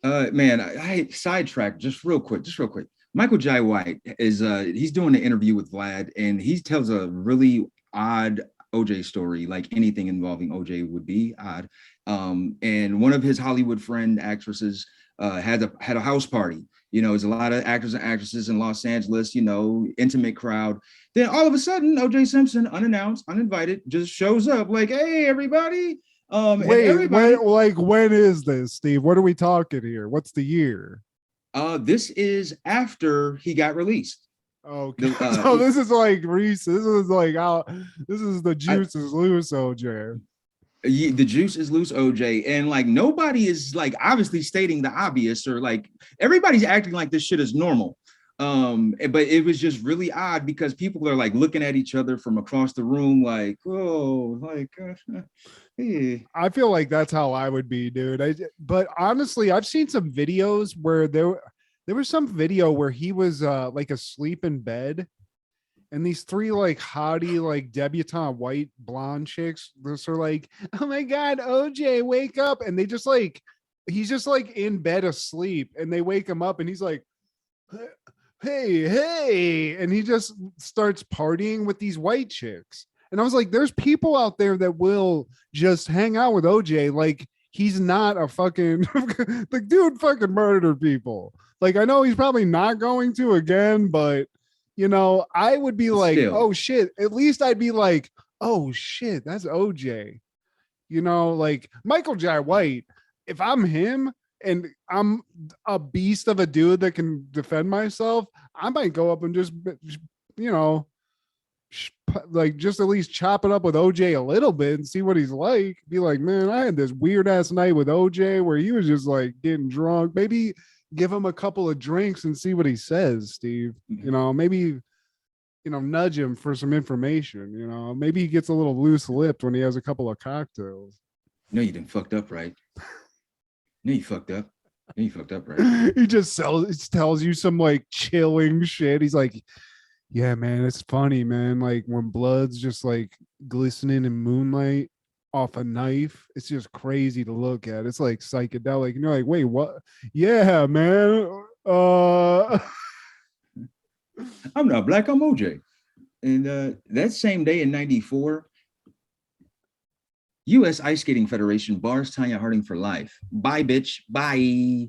Man, I sidetracked just real quick. Michael Jai White is he's doing an interview with Vlad, and he tells a really odd OJ story, like anything involving OJ would be odd. And one of his Hollywood friend actresses had a house party. You know, there's a lot of actors and actresses in Los Angeles, you know, intimate crowd. Then all of a sudden, OJ Simpson, unannounced, uninvited, just shows up like, hey, everybody. Wait, when is this, Steve? What are we talking here? What's the year? This is after he got released. Okay, so this is like recent. This is like this is the Juice is loose, OJ. The Juice is loose, OJ, and like nobody is like obviously stating the obvious, or like everybody's acting like this shit is normal. But it was just really odd because people are like looking at each other from across the room, like, oh, like, hey. I feel like that's how I would be, dude. But honestly, I've seen some videos where there was some video where he was like asleep in bed, and these three like hottie like debutante white blonde chicks, they're like, oh my god, OJ, wake up, and they just like he's just like in bed asleep, and they wake him up, and he's like, hey, and he just starts partying with these white chicks. And I was like, there's people out there that will just hang out with OJ like he's not a fucking the dude fucking murdered people. Like, I know he's probably not going to again, but you know, I would be like, Still. oh shit. At least I'd be like, oh shit, that's OJ. You know, like Michael Jai White, if I'm him and I'm a beast of a dude that can defend myself, I might go up and just, you know, like just at least chop it up with OJ a little bit and see what he's like. Be like, man, I had this weird ass night with OJ where he was just like getting drunk. Maybe give him a couple of drinks and see what he says, Steve. You know, maybe, you know, nudge him for some information. You know, maybe he gets a little loose lipped when he has a couple of cocktails. No, you didn't fucked up, right? No, you fucked up. No, you fucked up, right? He just tells you some like chilling shit. He's like, yeah, man, it's funny, man. Like when blood's just like glistening in moonlight off a knife, it's just crazy to look at. It's like psychedelic. And you're like, wait, what? Yeah, man. I'm not black, I'm OJ. And that same day in 94, U.S. Ice Skating Federation bars Tanya Harding for life. Bye, bitch. Bye.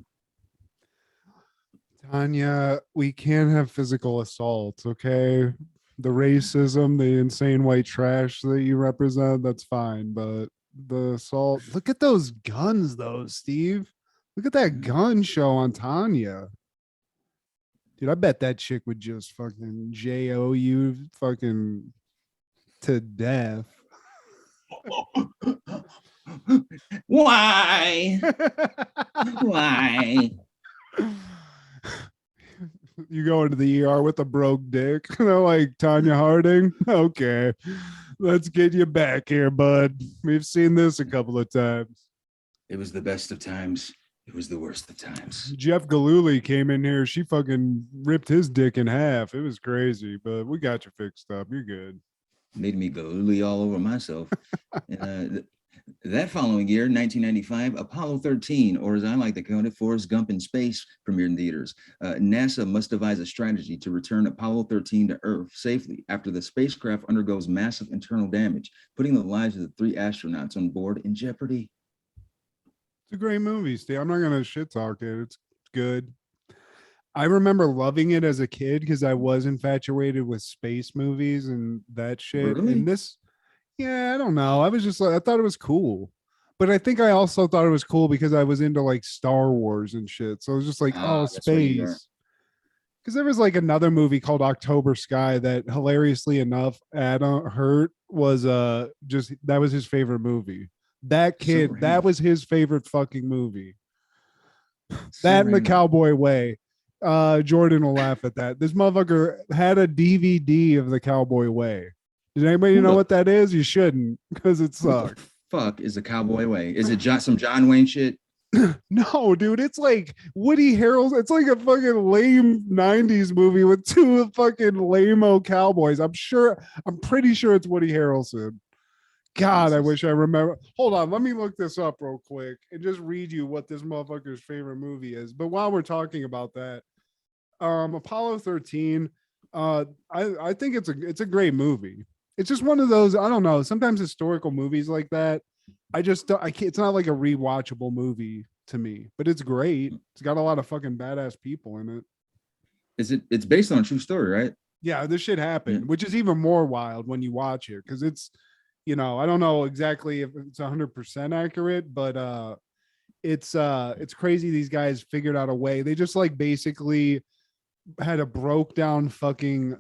Tanya, we can't have physical assaults, okay? The racism, the insane white trash that you represent, that's fine. But the assault, look at those guns, though, Steve. Look at that gun show on Tanya. Dude, I bet that chick would just fucking JO you fucking to death. Why? Why? You go into the ER with a broke dick. They're like, Tanya Harding. Okay, let's get you back here, bud. We've seen this a couple of times. It was the best of times. It was the worst of times. Jeff Galooly came in here. She fucking ripped his dick in half. It was crazy, but we got you fixed up. You're good. Made me galooly all over myself. That following year, 1995, Apollo 13, or as I like to call it, Forrest Gump in Space, premiered in theaters. NASA must devise a strategy to return Apollo 13 to Earth safely after the spacecraft undergoes massive internal damage, putting the lives of the 3 astronauts on board in jeopardy. It's a great movie, Steve. I'm not going to shit talk it. It's good. I remember loving it as a kid because I was infatuated with space movies and that shit. Really? And this, yeah, I don't know. I was just like, I thought it was cool. But I think I also thought it was cool because I was into like Star Wars and shit. So it was just like, oh, space. Because there was like another movie called October Sky that hilariously enough, Adam Hurt was just, that was his favorite movie. That kid, that was his favorite fucking movie. That and The Cowboy Way. Jordan will laugh at that. This motherfucker had a DVD of The Cowboy Way. Does anybody know what that is? You shouldn't, because it sucks. Fuck is The Cowboy Way? Is it some John Wayne shit? No, dude, it's like Woody Harrelson. It's like a fucking lame 90s movie with 2 fucking lame-o cowboys. I'm pretty sure it's Woody Harrelson. God, I wish I remember. Hold on, let me look this up real quick and just read you what this motherfucker's favorite movie is. But while we're talking about that, Apollo 13, I think it's a great movie. It's just one of those, I don't know, sometimes historical movies like that, I can't, it's not like a rewatchable movie to me, but it's great. It's got a lot of fucking badass people in it. It's based on a true story, right? Yeah, this shit happened, which is even more wild when you watch it, because it's, you know, I don't know exactly if it's 100% accurate, but it's crazy. These guys figured out a way. They just like basically had a broke down fucking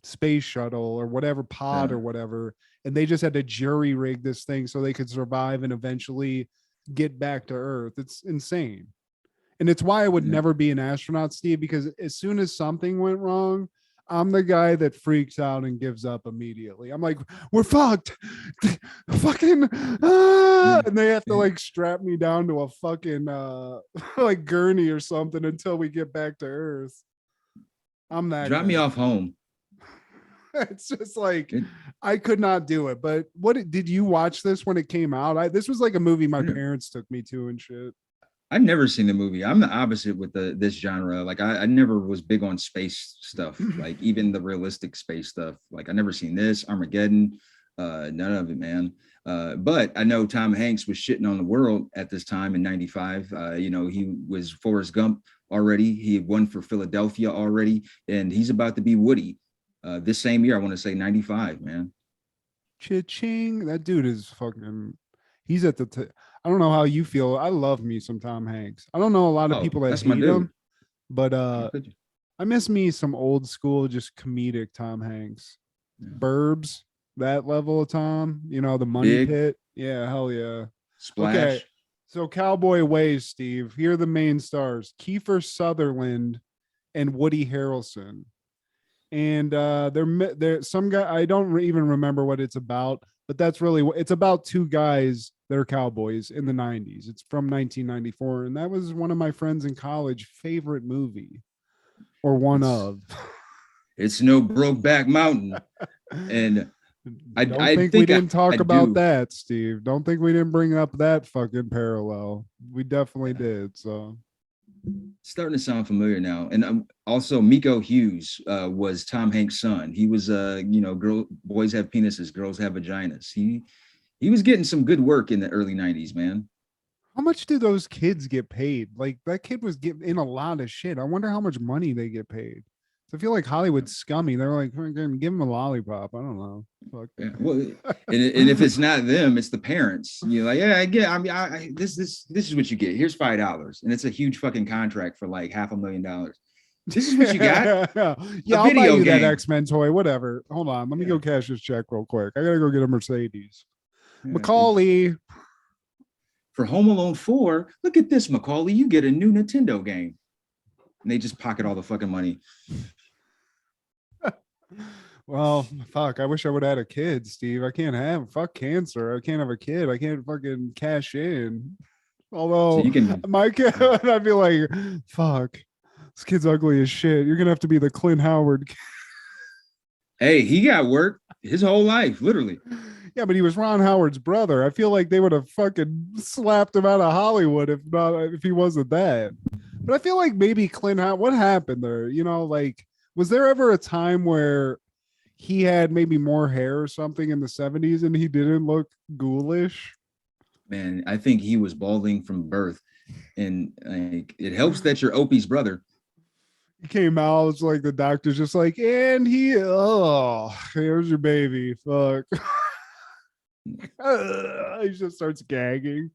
space shuttle or whatever pod or whatever, and they just had to jury rig this thing so they could survive and eventually get back to Earth. It's insane. And it's why I would never be an astronaut, Steve, because as soon as something went wrong, I'm the guy that freaks out and gives up immediately. I'm like, we're fucked. Fucking and they have to like strap me down to a fucking like gurney or something until we get back to Earth. I'm that Drop me off home. It's just like I could not do it. But did you watch this when it came out? This was like a movie my parents took me to and shit. I've never seen the movie. I'm the opposite with this genre. Like I never was big on space stuff, like even the realistic space stuff. Like I never seen this, Armageddon, none of it, man. But I know Tom Hanks was shitting on the world at this time in 95. You know, he was Forrest Gump already. He had won for Philadelphia already, and he's about to be Woody this same year. I want to say 95, man. Cha-ching. That dude is fucking, he's at the I don't know how you feel. I love me some Tom Hanks. I don't know a lot of people that hate him, but I miss me some old school, just comedic Tom Hanks. Burbs, that level of Tom, you know, the Money Pit. Yeah, hell yeah. Splash. Okay, so Cowboy Ways, Steve. Here are the main stars: Kiefer Sutherland and Woody Harrelson. And they're some guy, I don't even remember what it's about, but that's really, it's about 2 guys that are cowboys in the 90s. It's from 1994, and that was one of my friends in college favorite movie, or one of. It's no Brokeback Mountain. And I think we didn't talk about that, Steve. Don't think we didn't bring up that fucking parallel. We definitely did. So starting to sound familiar now. And also Miko Hughes was Tom Hanks' son. He was you know, boys have penises, girls have vaginas. He was getting some good work in the early 90s, man. How much do those kids get paid? Like that kid was getting in a lot of shit. I wonder how much money they get paid. So I feel like Hollywood's scummy. They're like, give them a lollipop. I don't know. Fuck. Yeah, well, and if it's not them, it's the parents. You're like, yeah, I get. I mean, this is what you get. Here's $5, and it's a huge fucking contract for like $500,000. This is what you got. Yeah, I'll buy you that X-Men toy. Whatever. Hold on, let me go cash this check real quick. I gotta go get a Mercedes. Macaulay. For Home Alone 4, look at this, Macaulay. You get a new Nintendo game. And they just pocket all the fucking money. Well, fuck. I wish I would have had a kid, Steve. I can't have fuck cancer. I can't have a kid. I can't fucking cash in. Although So you can my kid, I'd be like, fuck. This kid's ugly as shit. You're gonna have to be the Clint Howard. Hey, he got work his whole life, literally. Yeah, but he was Ron Howard's brother. I feel like they would have fucking slapped him out of Hollywood if he wasn't that. But I feel like maybe Clint Howard, what happened there? You know, like, was there ever a time where he had maybe more hair or something in the 70s and he didn't look ghoulish? Man, I think he was balding from birth. And like it helps that you're Opie's brother. He came out, it's like the doctor's just like, and he, oh, here's your baby. Fuck. He just starts gagging.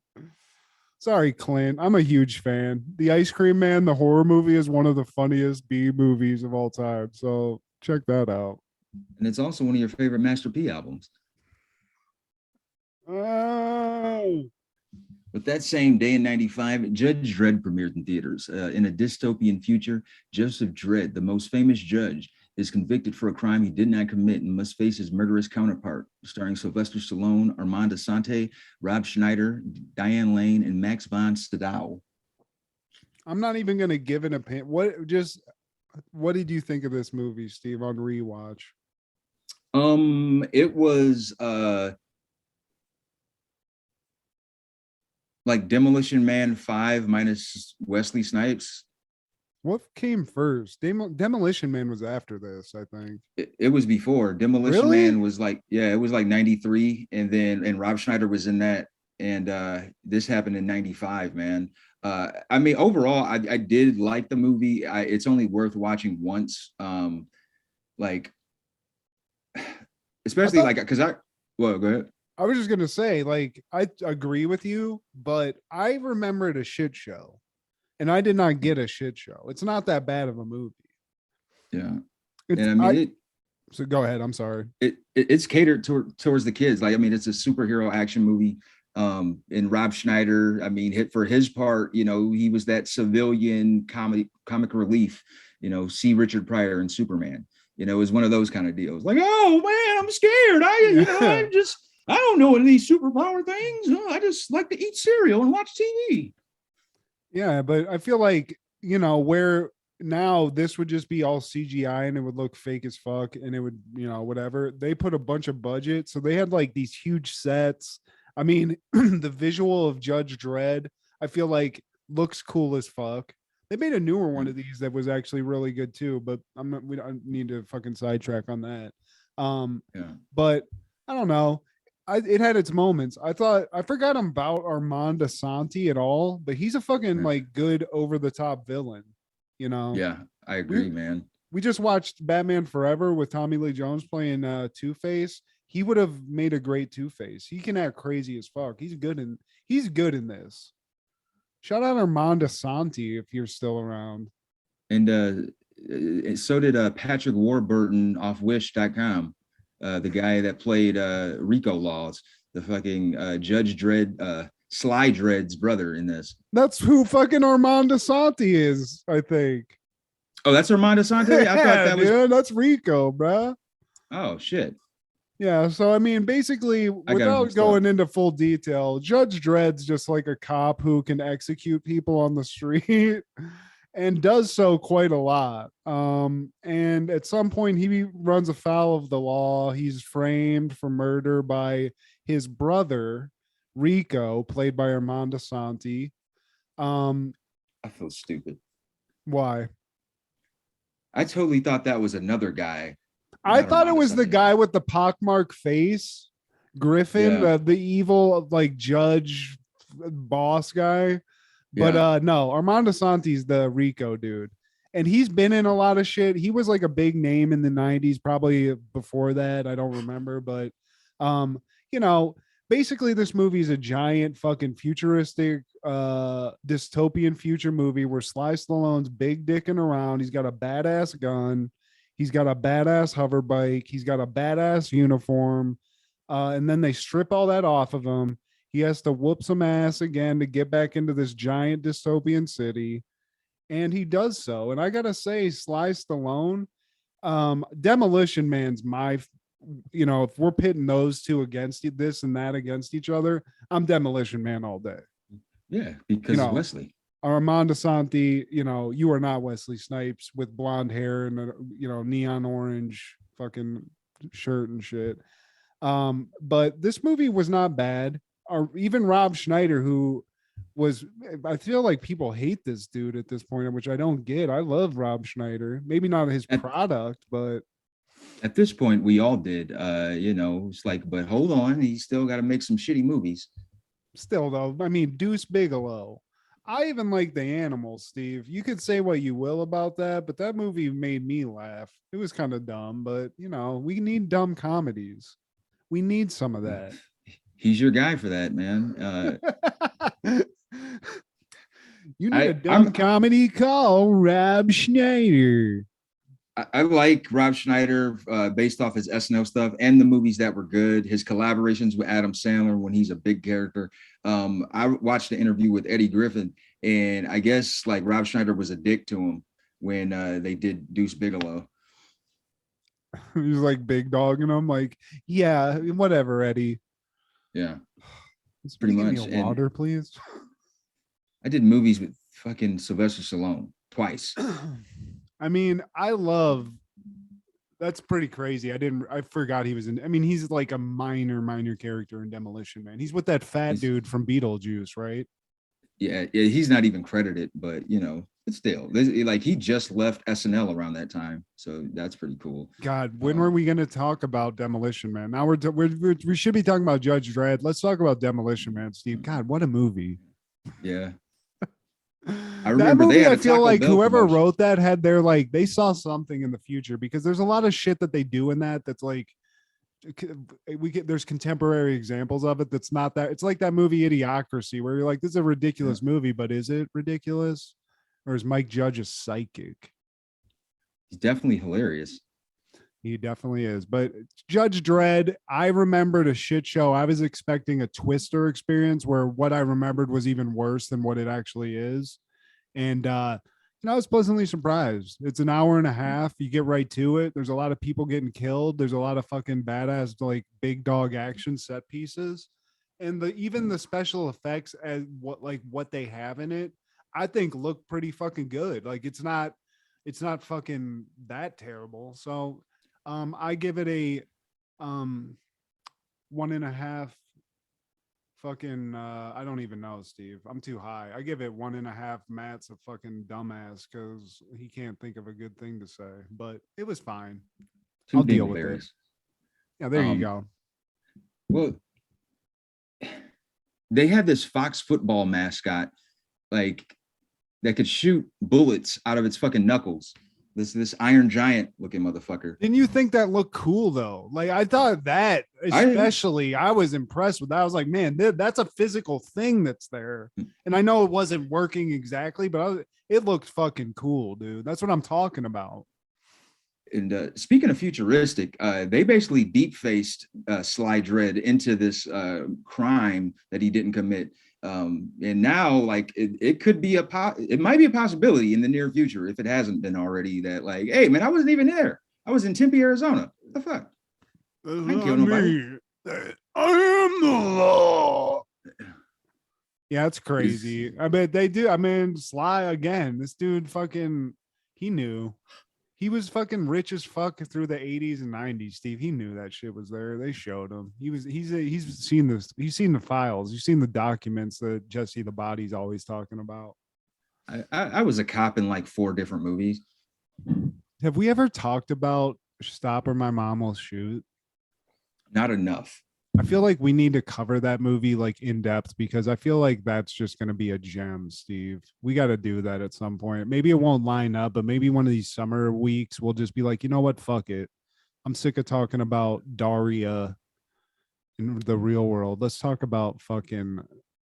Sorry, Clint. I'm a huge fan. The Ice Cream Man, the horror movie, is one of the funniest B movies of all time. So check that out. And it's also one of your favorite Master P albums. Oh. But that same day in 95, Judge Dredd premiered in theaters. In a dystopian future, Joseph Dredd, the most famous judge, is convicted for a crime he did not commit and must face his murderous counterpart, starring Sylvester Stallone, Armand Assante, Rob Schneider, Diane Lane, and Max von Sydow. I'm not even going to give an opinion. What did you think of this movie, Steve, on rewatch? It was like Demolition Man 5 minus Wesley Snipes. What came first? Demolition Man was after this, I think. It was before. Demolition Really? Man was like, yeah, it was like 93. And Rob Schneider was in that. And this happened in 95, man. I mean, overall, I did like the movie. It's only worth watching once. Like, especially well, go ahead. I was just going to say, like, I agree with you, but I remembered a shit show. And I did not get a shit show. It's not that bad of a movie. Yeah. It's, and I mean, so go ahead. I'm sorry. It's catered towards the kids. Like, I mean, it's a superhero action movie. And Rob Schneider, I mean, for his part, you know, he was that civilian comic relief, you know, see Richard Pryor and Superman. You know, it was one of those kind of deals. Like, oh man, I'm scared. I don't know any of these superpower things. I just like to eat cereal and watch TV. Yeah, but I feel like, you know, where now this would just be all CGI and it would look fake as fuck and it would, you know, whatever. They put a bunch of budget. So they had like these huge sets. I mean, the visual of Judge Dredd, I feel like looks cool as fuck. They made a newer one of these that was actually really good too, but we don't need to fucking sidetrack on that. Yeah. But I don't know. It had its moments. I forgot about Armand Assante at all, but he's a fucking like good over the top villain, you know? Yeah, I agree, man. We just watched Batman Forever with Tommy Lee Jones playing Two-Face. He would have made a great Two-Face. He can act crazy as fuck. He's good in this. Shout out Armand Assante if you're still around. And so did Patrick Warburton off Wish.com. The guy that played Rico Laws, the fucking Judge Dredd, Sly Dredd's brother in this. That's who fucking Armand Assante is, I think. Oh, that's Armand Assante? I thought that was. That's Rico, bruh. Oh, shit. Yeah, so I mean, basically, without going into full detail, Judge Dredd's just like a cop who can execute people on the street. And does so quite a lot. And at some point he runs afoul of the law. He's framed for murder by his brother, Rico, played by Armand Assante. I feel stupid. Why? I totally thought that was another guy. I thought it was the guy with the pockmarked face, Griffin, the evil like judge boss guy. But no, Armand Assante's the Rico dude. And he's been in a lot of shit. He was like a big name in the 90s, probably before that. I don't remember. But, you know, basically this movie is a giant fucking futuristic dystopian future movie where Sly Stallone's big dicking around. He's got a badass gun. He's got a badass hover bike. He's got a badass uniform. And then they strip all that off of him. He has to whoop some ass again to get back into this giant dystopian city. And he does so. And I gotta say, Sly Stallone, Demolition Man's my, if we're pitting those two against this and that against each other, I'm Demolition Man all day. Yeah, because Wesley. Armando Santi, you are not Wesley Snipes with blonde hair and a, neon orange fucking shirt and shit. But this movie was not bad. Or even Rob Schneider, who was, I feel like people hate this dude at this point, which I don't get. I love Rob Schneider. Maybe not his product, but at this point we all did. It's like, but hold on, he's still got to make some shitty movies. Still though, I mean, Deuce Bigelow. I even like The Animals, Steve. You could say what you will about that, but that movie made me laugh. It was kind of dumb, but we need dumb comedies. We need some of that. He's your guy for that, man. You need a dumb comedy, call Rob Schneider. I like Rob Schneider based off his SNL stuff and the movies that were good. His collaborations with Adam Sandler when he's a big character. I watched the interview with Eddie Griffin, and I guess like Rob Schneider was a dick to him when they did Deuce Bigelow. He's like big dogging him, like, yeah, whatever, Eddie. Yeah, it's pretty much. Me a water, please. I did movies with fucking Sylvester Stallone twice. I mean, that's pretty crazy. I forgot he was he's like a minor character in Demolition Man. He's with that fat dude from Beetlejuice, right? Yeah, he's not even credited, but but still, like he just left SNL around that time, so that's pretty cool. God, when were we going to talk about Demolition Man? Now we should be talking about Judge Dredd. Let's talk about Demolition Man, Steve. God, what a movie! Yeah. I remember that movie, I feel like whoever wrote that had their they saw something in the future, because there's a lot of shit that they do in that's like there's contemporary examples of it that's not that. It's like that movie Idiocracy where you're like, this is a ridiculous movie, but is it ridiculous, or is Mike Judge a psychic? He's definitely hilarious. He definitely is. But Judge Dredd, I remembered a shit show. I was expecting a Twister experience where what I remembered was even worse than what it actually is. And I was pleasantly surprised. It's an hour and a half. You get right to it. There's a lot of people getting killed. There's a lot of fucking badass, like big dog action set pieces. And even the special effects as what they have in it, I think look pretty fucking good. Like it's not fucking that terrible. So I give it a 1.5 fucking I don't even know, Steve. I'm too high. I give it 1.5 Matt's a fucking dumbass because he can't think of a good thing to say, but it was fine. I'll deal with it. Yeah, there you go. Well, they had this Fox football mascot like that could shoot bullets out of its fucking knuckles. This Iron Giant looking motherfucker. Didn't you think that looked cool though? Like I thought that, especially, I was impressed with that. I was like, man, that's a physical thing that's there. And I know it wasn't working exactly, but it looked fucking cool, dude. That's what I'm talking about. And speaking of futuristic, they basically deep-faced Sly Dredd into this crime that he didn't commit. And now like it could be it might be a possibility in the near future, if it hasn't been already, that like, hey man, I wasn't even there. I was in Tempe, Arizona. What the fuck? I ain't kill nobody. I am the law. Yeah, it's crazy. I bet they do. I mean, Sly again, this dude fucking, he knew. He was fucking rich as fuck through the 80s and 90s, Steve. He knew that shit was there. They showed him. He's seen this. He's seen the files. You've seen the documents that Jesse the Body's always talking about. I was a cop in like 4 different movies. Have we ever talked about Stop or My Mom Will Shoot? Not enough. I feel like we need to cover that movie like in depth, because I feel like that's just going to be a gem, Steve. We got to do that at some point. Maybe it won't line up, but maybe one of these summer weeks we'll just be like, you know what? Fuck it. I'm sick of talking about Daria in the real world. Let's talk about fucking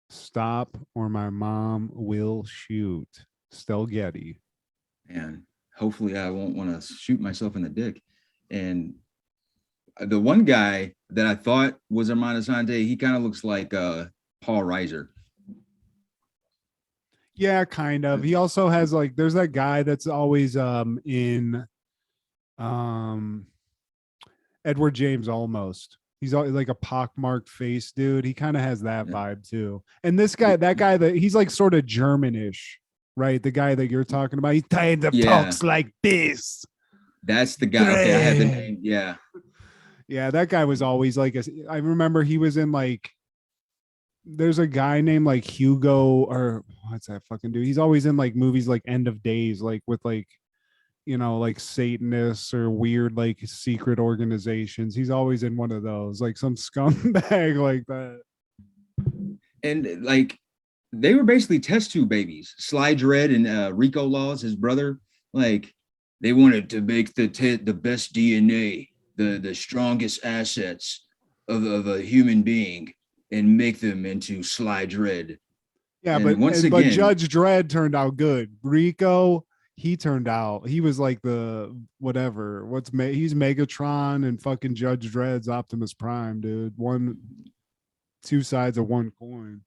Stop or My Mom Will Shoot. Stell Getty. And hopefully I won't want to shoot myself in the dick. And The one guy that I thought was Armando Sante, he kind of looks like Paul Reiser. Yeah, kind of. He also has like there's that guy that's always in um Edward James Olmos. He's always like a pockmarked face dude. He kind of has that vibe too. And this guy, that guy that he's like sort of Germanish, right? The guy that you're talking about, he kind of talks like this. That's the guy. Okay, I had the name. Yeah. Yeah, that guy was always like I remember he was in like there's a guy named like Hugo or what's that fucking dude? He's always in like movies like End of Days, like with like like Satanists or weird like secret organizations. He's always in one of those, like some scumbag like that. And like they were basically test tube babies. Sly Dredd and Rico Laws, his brother, like they wanted to make the best DNA, the strongest assets of a human being and make them into Sly Dredd. Yeah, but Judge Dredd turned out good. Rico, he turned out, he was like the whatever. He's Megatron and fucking Judge Dredd's Optimus Prime, dude. Two sides of one coin.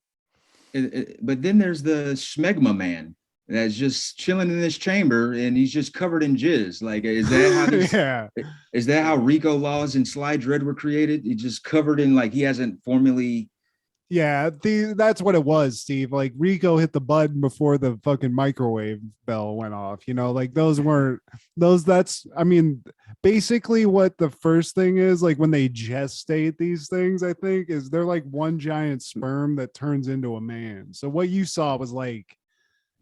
But then there's the Smegma man that's just chilling in this chamber and he's just covered in jizz. Like, is that how is that how Rico Laws and Sly Dredd were created? He's just covered in like he hasn't formally. Yeah, that's what it was, Steve. Like Rico hit the button before the fucking microwave bell went off. Like that's I mean, basically what the first thing is, like when they gestate these things, I think, is they're like one giant sperm that turns into a man. So what you saw was like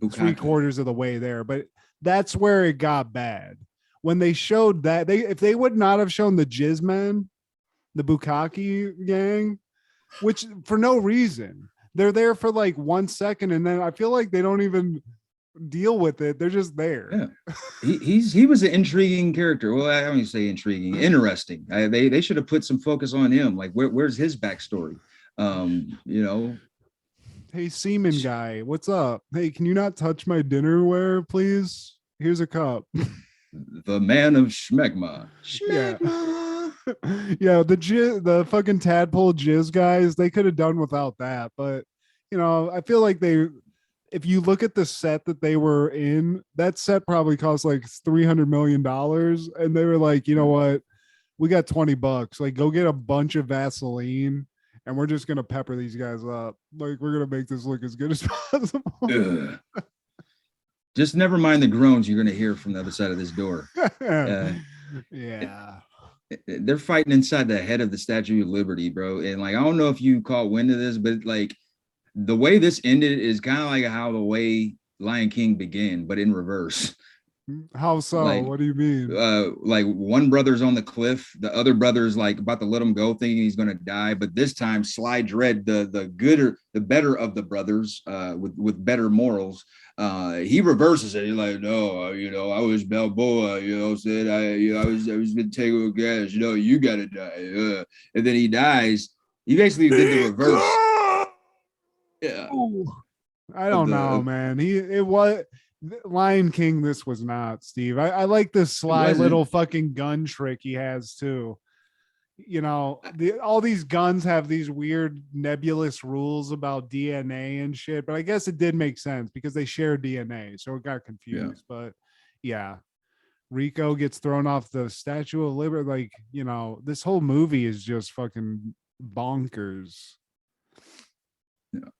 3/4 of the way there, but that's where it got bad. When they showed that, if they would not have shown the Jizz Men, the Bukkake gang, which for no reason, they're there for like 1 second and then I feel like they don't even deal with it. They're just there. Yeah. He was an intriguing character. Well, I don't even say intriguing, interesting. They should have put some focus on him. Like where's his backstory? Hey, semen guy, what's up? Hey, can you not touch my dinnerware, please? Here's a cup. The man of Schmegma. Yeah, the fucking tadpole jizz guys, they could have done without that. But I feel like if you look at the set that they were in, that set probably cost like $300 million, and they were like, you know what, we got $20, like go get a bunch of Vaseline and we're just gonna pepper these guys up, like we're gonna make this look as good as possible. Just never mind the groans you're gonna hear from the other side of this door. Yeah. They're fighting inside the head of the Statue of Liberty, bro. And like, I don't know if you caught wind of this, but like the way this ended is kind of like how the way Lion King began, but in reverse. How so? Like, what do you mean? Like one brother's on the cliff, the other brother's like about to let him go, thinking he's gonna die. But this time, Sly Dredd, the better of the brothers, with better morals, he reverses it. He's like, no, I was Balboa, said I was gonna take a gas, you gotta die. And then he dies. He basically did the reverse. Yeah. I don't know, man. It was Lion King. This was not, Steve. I like this sly little fucking gun trick he has too. All these guns have these weird nebulous rules about DNA and shit, but I guess it did make sense because they share DNA, so it got confused. But yeah, Rico gets thrown off the Statue of Liberty. Like, this whole movie is just fucking bonkers.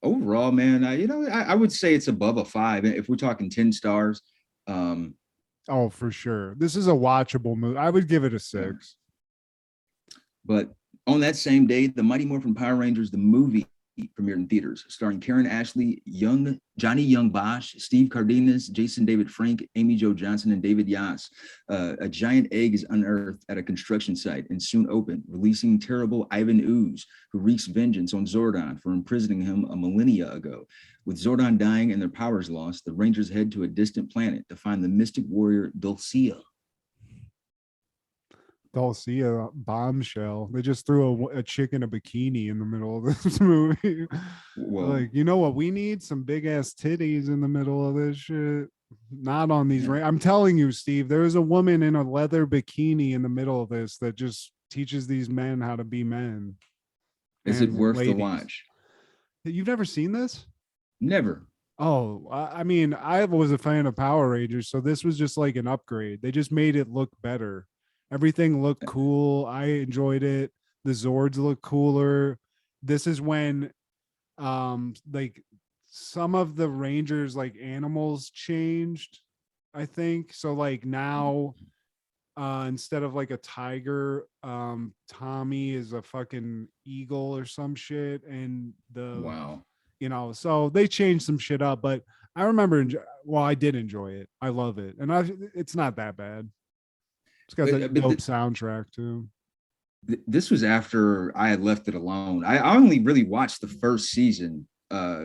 Overall, man, I would say it's above a 5 if we're talking 10 stars. Oh, for sure. This is a watchable movie. I would give it a 6. But on that same day, the Mighty Morphin Power Rangers, the movie, premiered in theaters, starring Karen Ashley, Johnny Young Bosch, Steve Cardenas, Jason David Frank, Amy Jo Johnson, and David Yass. A giant egg is unearthed at a construction site and soon opened, releasing terrible Ivan Ooze, who wreaks vengeance on Zordon for imprisoning him a millennia ago. With Zordon dying and their powers lost, the Rangers head to a distant planet to find the mystic warrior Dulcia. Dulcia bombshell. They just threw a chick in a bikini in the middle of this movie. Whoa. Like, you know what we need? Some big ass titties in the middle of this shit. Not on these. I'm telling you, Steve, there is a woman in a leather bikini in the middle of this that just teaches these men how to be men. Is it and worth the ladies. watch? You've never seen this? Never. Oh, I mean, I was a fan of Power Rangers, so this was just like an upgrade. They just made it look better. Everything looked cool. I enjoyed it. The Zords look cooler. This is when like some of the Rangers like animals changed, I think. So like now instead of like a tiger, Tommy is a fucking eagle or some shit. And Wow. So they changed some shit up, but I remember, I did enjoy it. I love it. And it's not that bad. It's got a dope soundtrack too. This was after I had left it alone. I only really watched the first season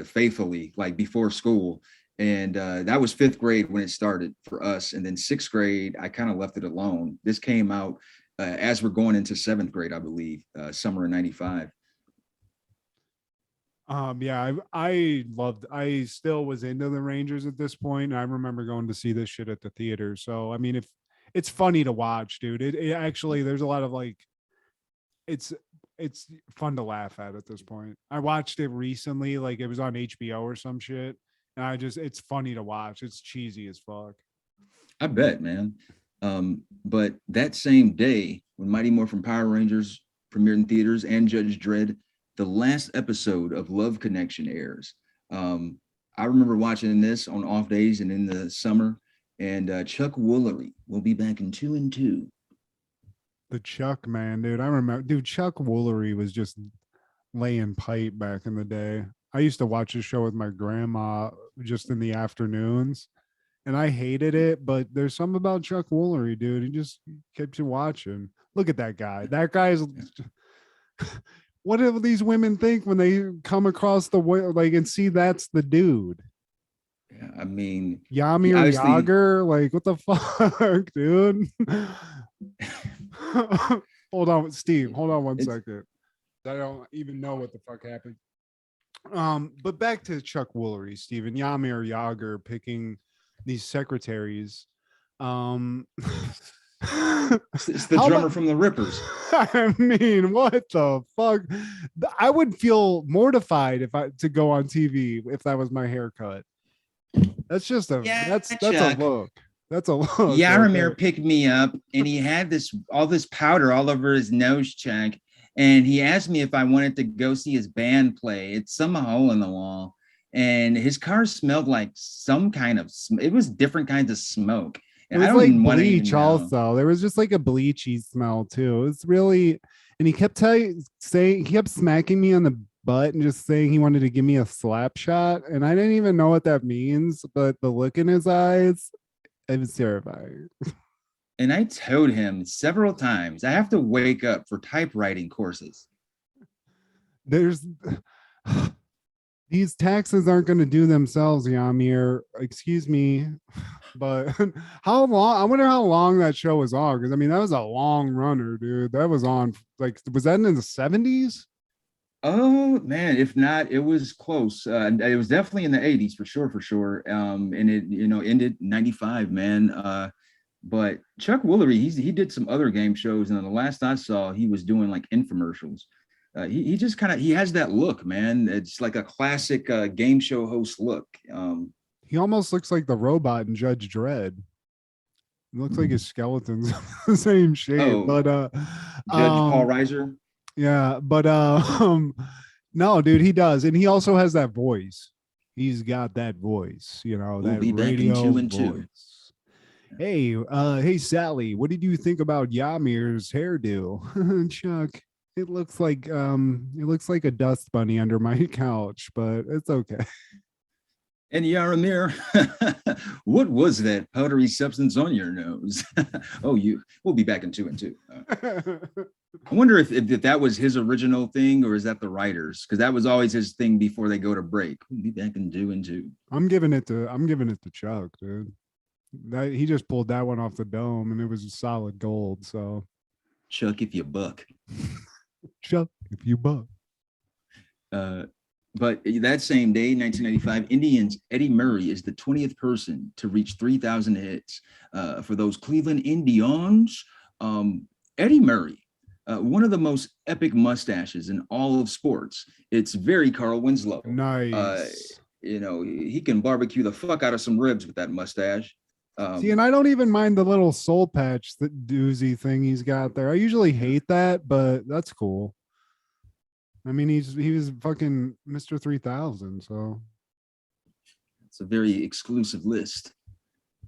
faithfully, like before school. And that was 5th grade when it started for us. And then 6th grade, I kind of left it alone. This came out as we're going into 7th grade, I believe, summer of 95. Yeah, I still was into the Rangers at this point. I remember going to see this shit at the theater. So, I mean, if it's funny to watch, dude, it actually, there's a lot of like, it's fun to laugh at this point. I watched it recently, like it was on HBO or some shit. And it's funny to watch. It's cheesy as fuck. I bet, man. But that same day when Mighty Morphin Power Rangers premiered in theaters and Judge Dredd, the last episode of Love Connection airs. I remember watching this on off days and in the summer. And Chuck Woolery will be back in 2 and 2. The Chuck, man, dude. I remember, dude, Chuck Woolery was just laying pipe back in the day. I used to watch this show with my grandma just in the afternoons, and I hated it, but there's something about Chuck Woolery, dude. He just keeps you watching. Look at that guy. That guy's what do these women think when they come across the way, like, and see that's the dude? Yeah, I mean, Yami or Yager, like, what the fuck, dude? Hold on, Steve. Hold on one second. I don't even know what the fuck happened. But back to Chuck Woolery, Steven. Yami or Yager picking these secretaries. It's the drummer from the Rippers. I mean, what the fuck? I would feel mortified to go on TV if that was my haircut. That's just that's a look. That's a look. Yaramir picked me up and he had all this powder all over his nose, Chuck. And he asked me if I wanted to go see his band play. It's some hole in the wall. And his car smelled like some kind of, it was different kinds of smoke. And it was like bleach also. There was just like a bleachy smell too. It's really, and he kept he kept smacking me on the butt and just saying he wanted to give me a slap shot. And I didn't even know what that means, but the look in his eyes, it was terrifying. And I told him several times, I have to wake up for typewriting courses. These taxes aren't going to do themselves, Yamir. Excuse me. But how long? I wonder how long that show was on. Because I mean, that was a long runner, dude. That was on, like, was that in the 70s? Oh man, if not, it was close. It was definitely in the 80s for sure. And it, ended 95, man. But Chuck Woolery, he did some other game shows, and the last I saw, he was doing like infomercials. He just kind of, he has that look, man. It's like a classic game show host look. He almost looks like the robot in Judge Dredd. It looks like his skeleton's the same shape. Oh, but Judge Paul Reiser. Yeah, but no, dude, he does, and he also has that voice. He's got that voice, that radio voice. Hey, Sally, what did you think about Yamir's hairdo? Chuck, it looks like a dust bunny under my couch, but it's okay. And Yaramir, what was that powdery substance on your nose? We'll be back in 2 and 2. I wonder if that was his original thing, or is that the writers? Because that was always his thing before they go to break. We'll be back in 2 and 2. I'm giving it to Chuck, dude. He just pulled that one off the dome, and it was solid gold. So, Chuck, if you buck. Chuck, if you buck. But that same day, 1995, Indians' Eddie Murray is the 20th person to reach 3,000 hits. For those Cleveland Indians, Eddie Murray, one of the most epic mustaches in all of sports. It's very Carl Winslow. Nice. He can barbecue the fuck out of some ribs with that mustache. See, and I don't even mind the little soul patch, that doozy thing he's got there. I usually hate that, but that's cool. I mean, he was fucking Mr. 3000, so it's a very exclusive list.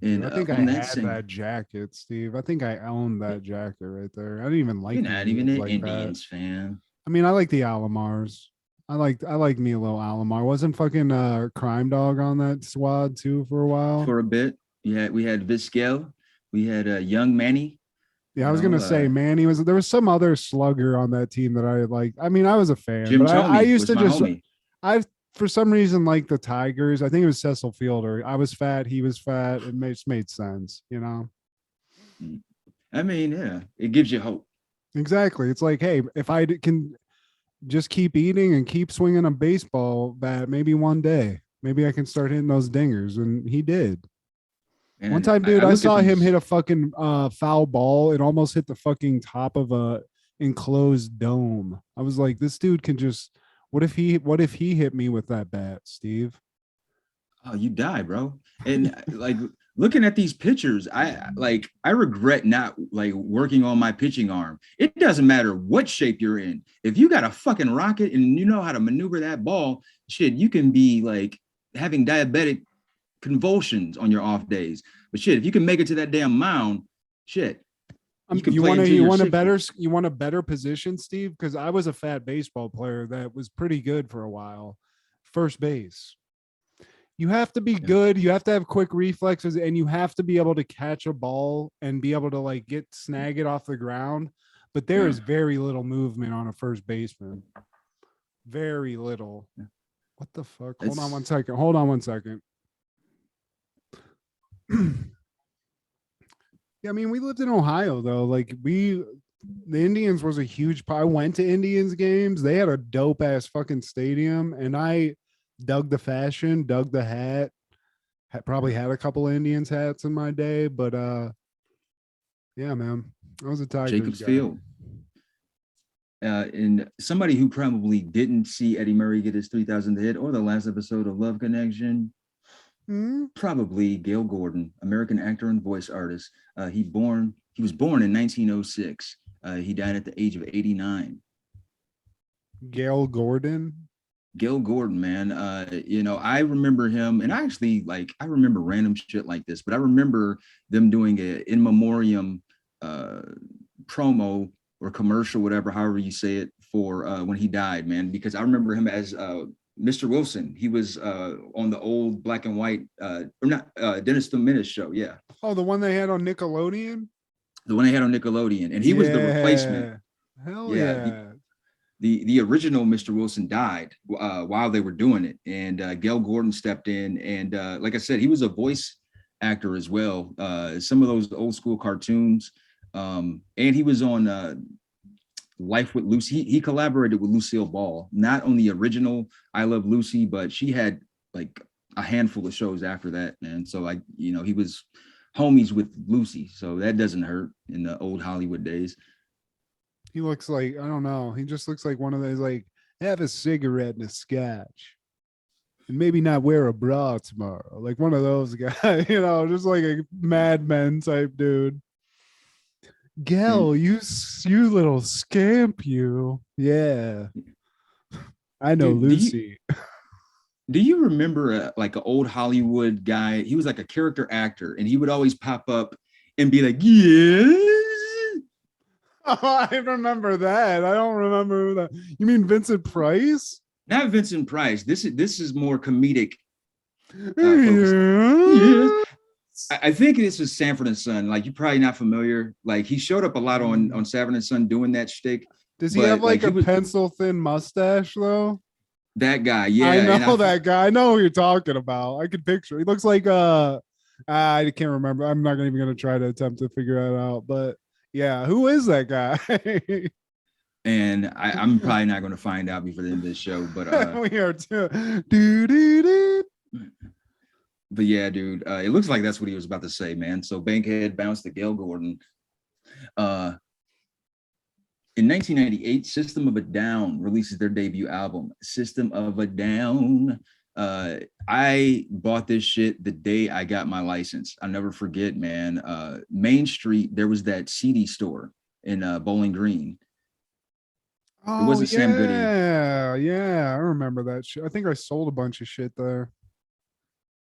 And I think I had that jacket, Steve. I think I owned that jacket right there. I didn't even like. You're not even an like Indians that. fan. I mean, I like the Alomars. I like me a little Alomar. Wasn't fucking Crime Dog on that squad too for a while? For a bit. Yeah, we had Vizquel. We had Young Manny. Yeah, I was gonna say Manny was. There was some other slugger on that team that I like. I mean, I was a fan. Jim but Thome I used to just. homie. I for some reason like the Tigers. I think it was Cecil Fielder. I was fat. He was fat. It just made sense, you know. I mean, yeah, it gives you hope. Exactly. It's like, hey, if I can just keep eating and keep swinging a baseball bat, maybe one day, maybe I can start hitting those dingers, and he did. And one time, dude, I saw him hit a fucking foul ball. It almost hit the fucking top of a enclosed dome. I was like, this dude can just. What if he hit me with that bat, Steve? Oh, you die, bro. And like looking at these pictures, I regret not like working on my pitching arm. It doesn't matter what shape you're in. If you got a fucking rocket and you know how to maneuver that ball, shit, you can be like having diabetic convulsions on your off days. But shit, if you can make it to that damn mound, shit. You want a better position, Steve? Because I was a fat baseball player that was pretty good for a while. First base. You have to be good. You have to have quick reflexes, and you have to be able to catch a ball and be able to like snag it off the ground. But there is very little movement on a first baseman. Very little. What the fuck? Hold on one second. Yeah, I mean, we lived in Ohio though. Like the Indians was a huge. I went to Indians games. They had a dope ass fucking stadium, and I dug the fashion, dug the hat. Probably had a couple of Indians hats in my day, but yeah, man, I was a Tigers Jacobs guy. Field. And somebody who probably didn't see Eddie Murray get his 3,000th hit or the last episode of Love Connection. Probably Gail Gordon, American actor and voice artist. He was born in 1906. He died at the age of 89. Gail Gordon, man. I remember him, and I remember random shit like this, but I remember them doing a in memoriam promo or commercial, whatever, however you say it, for when he died, man, because I remember him as Mr. Wilson. He was on the old black and white, Dennis the Menace show. Yeah. Oh, the one they had on Nickelodeon? The one they had on Nickelodeon. And he was the replacement. Hell yeah. The original Mr. Wilson died while they were doing it. And Gail Gordon stepped in. And like I said, he was a voice actor as well. Some of those old school cartoons. And he was on Life with Lucy. He collaborated with Lucille Ball, not on the original I Love Lucy, but she had like a handful of shows after that, man. So he was homies with Lucy, so that doesn't hurt in the old Hollywood days. He looks like, I don't know, he just looks like one of those, like, have a cigarette and a scotch and maybe not wear a bra tomorrow, like one of those guys, just like a Mad Men type dude. Gail, you little scamp, you. Yeah. I know. Dude, Lucy. Do you remember like an old Hollywood guy? He was like a character actor, and he would always pop up and be like, yes. Oh, I remember that. I don't remember that. You mean Vincent Price? Not Vincent Price. This is more comedic. Yeah. I think this is Sanford and Son. Like, you're probably not familiar. Like, he showed up a lot on Sanford and Son doing that shtick. Does he have like a pencil thin mustache though? That guy, yeah. I know that guy. I know who you're talking about. I can picture. He looks like I can't remember. I'm not even gonna try to attempt to figure that out. But yeah, who is that guy? And I'm probably not gonna find out before the end of this show. But we are too. Do. But yeah, dude, it looks like that's what he was about to say, man. So Bankhead bounced to Gail Gordon. In 1998, System of a Down releases their debut album, System of a Down. I bought this shit the day I got my license. I'll never forget, man. Main Street, there was that CD store in Bowling Green. Oh, it wasn't Sam Goody. Yeah, I remember that shit. I think I sold a bunch of shit there.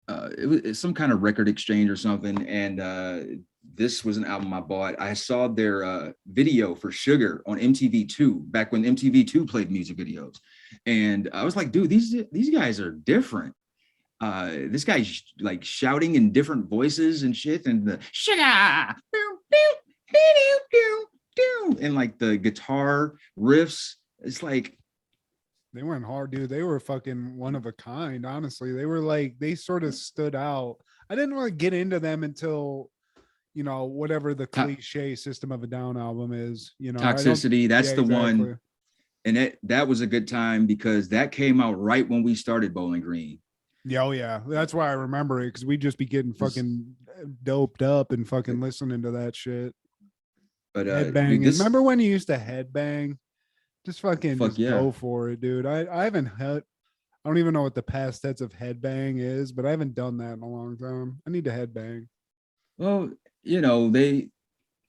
It's some kind of record exchange or something, and this was an album I bought. I saw their video for Sugar on MTV2 back when MTV2 played music videos, and I was like, dude, these guys are different. This guy's like shouting in different voices and shit, and the Sugar, and like the guitar riffs. It's like they went hard, dude. They were fucking one of a kind. Honestly, they were like, they sort of stood out. I didn't really get into them until, you know, whatever the cliche System of a Down album is. You know, Toxicity. That's the exactly. one, and that was a good time because that came out right when we started Bowling Green. Yeah, oh yeah, that's why I remember it, because we'd just be getting fucking doped up and fucking listening to that shit. But headbang. Remember when you used to headbang? Just fucking go for it, dude. I haven't had, I don't even know what the past tense of headbang is, but I haven't done that in a long time. I need to headbang. Well, you know,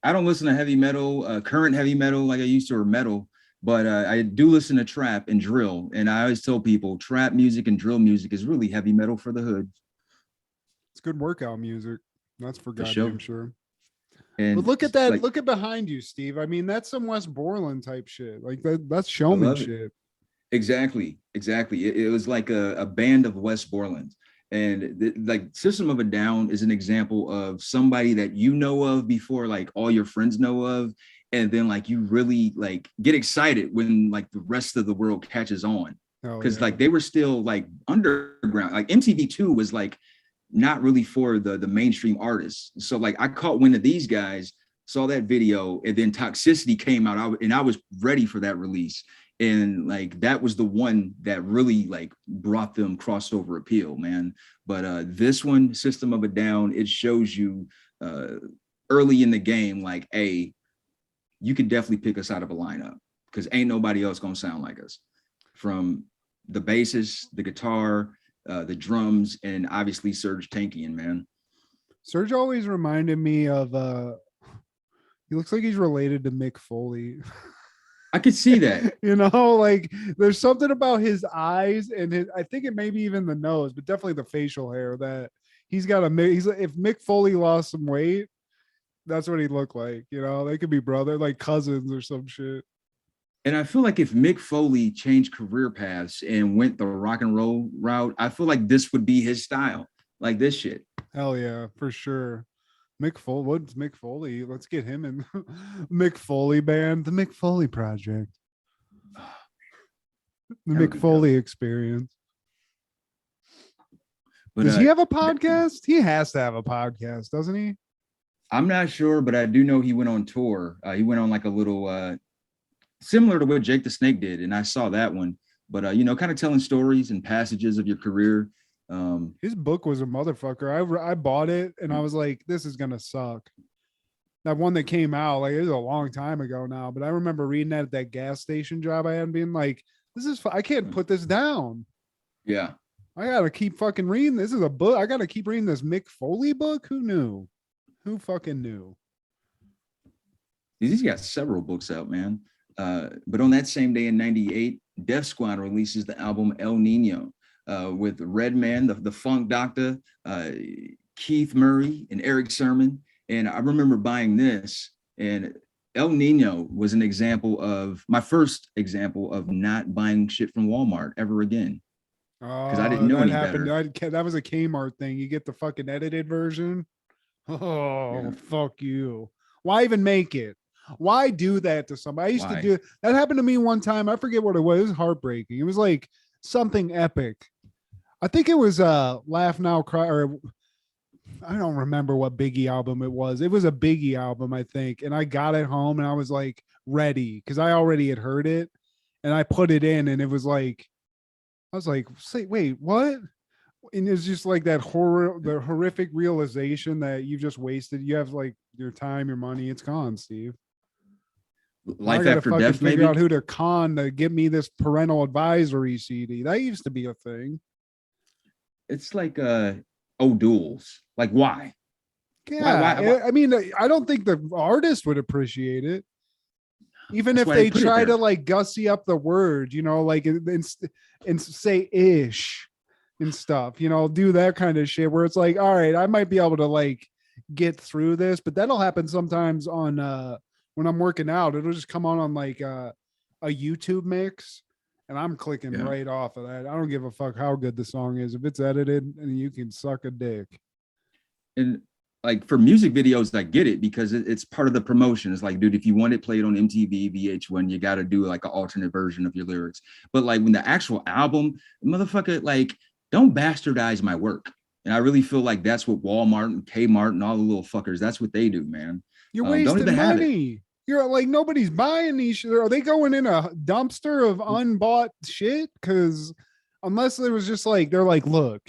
I don't listen to heavy metal, current heavy metal like I used to, or metal, but I do listen to trap and drill. And I always tell people trap music and drill music is really heavy metal for the hood. It's good workout music. That's for goddamn sure. And but look at that, like, look at behind you, Steve. I mean, that's some West Borland type shit. Like that's showmanship. Exactly. It was like a band of West Borland. And like System of a Down is an example of somebody that you know of before like all your friends know of, and then like you really like get excited when like the rest of the world catches on, because like they were still like underground. Like MTV2 was like not really for the mainstream artists. So like I caught wind of these guys, saw that video, and then Toxicity came out, and I was ready for that release. And like that was the one that really like brought them crossover appeal, man. But this one, System of a Down, it shows you early in the game, like, hey, you can definitely pick us out of a lineup because ain't nobody else gonna sound like us. From the bassist, the guitar, the drums, and obviously Serge Tankian, man. Serge always reminded me of he looks like he's related to Mick Foley. I could see that. You know, like there's something about his eyes and his, I think it may be even the nose, but definitely the facial hair that he's got if Mick Foley lost some weight, that's what he looked like. You know, they could be brother, like cousins or some shit. And I feel like if Mick Foley changed career paths and went the rock and roll route, I feel like this would be his style, like this shit. Hell yeah, for sure. Mick Foley, what's Mick Foley? Let's get him in. Mick Foley band, the Mick Foley Project, the Mick Foley Experience. But, does he have a podcast? He has to have a podcast, doesn't he? I'm not sure, but I do know he went on tour. He went on like a little similar to what Jake the Snake did, and I saw that one. But you know, kind of telling stories and passages of your career. His book was a motherfucker. I bought it and I was like, this is gonna suck. That one that came out, like, it was a long time ago now, but I remember reading that at that gas station job I had and being like, I can't put this down. Yeah, I gotta keep fucking reading. This is a book. I gotta keep reading this Mick Foley book. Who knew? Who fucking knew? He's got several books out, man. But on that same day in '98, Def Squad releases the album El Nino. With Redman, the Funk Doctor, Keith Murray, and Eric Sermon. And I remember buying this, and El Nino was an example of my first example of not buying shit from Walmart ever again. Because I didn't know any better. That was a Kmart thing. You get the fucking edited version. Oh, yeah. Fuck you. Why even make it? Why do that to somebody? I used to do that. Happened to me one time. I forget what it was. It was heartbreaking. It was like something epic. I think it was Laugh Now Cry, or I don't remember what Biggie album it was. It was a Biggie album, I think. And I got it home and I was like ready because I already had heard it, and I put it in, and it was like, I was like, wait, what? And it's just like that the horrific realization that you just wasted. You have like your time, your money, it's gone, Steve. Life I gotta After fucking Death, figure maybe. out who to con to give me this parental advisory CD. That used to be a thing. It's like O'Doul's. Like, why? Yeah, I mean, I don't think the artist would appreciate it, even That's if why they put it try there. to like gussy up the word, like and say ish and stuff, do that kind of shit where it's like, all right, I might be able to like get through this, but that'll happen sometimes on when I'm working out. It'll just come on like a YouTube mix, and I'm clicking Yeah. right off of that. I don't give a fuck how good the song is if it's edited, and you can suck a dick. And like for music videos, I get it because it's part of the promotion. It's like, dude, if you want it played on MTV, VH1, you got to do like an alternate version of your lyrics. But like when the actual album, motherfucker, like don't bastardize my work. And I really feel like that's what Walmart and Kmart and all the little fuckers, that's what they do, man. You're Don't wasting even have it. money. You're like, nobody's buying these shit. Are they going in a dumpster of unbought shit? Because unless it was just like, they're like, look,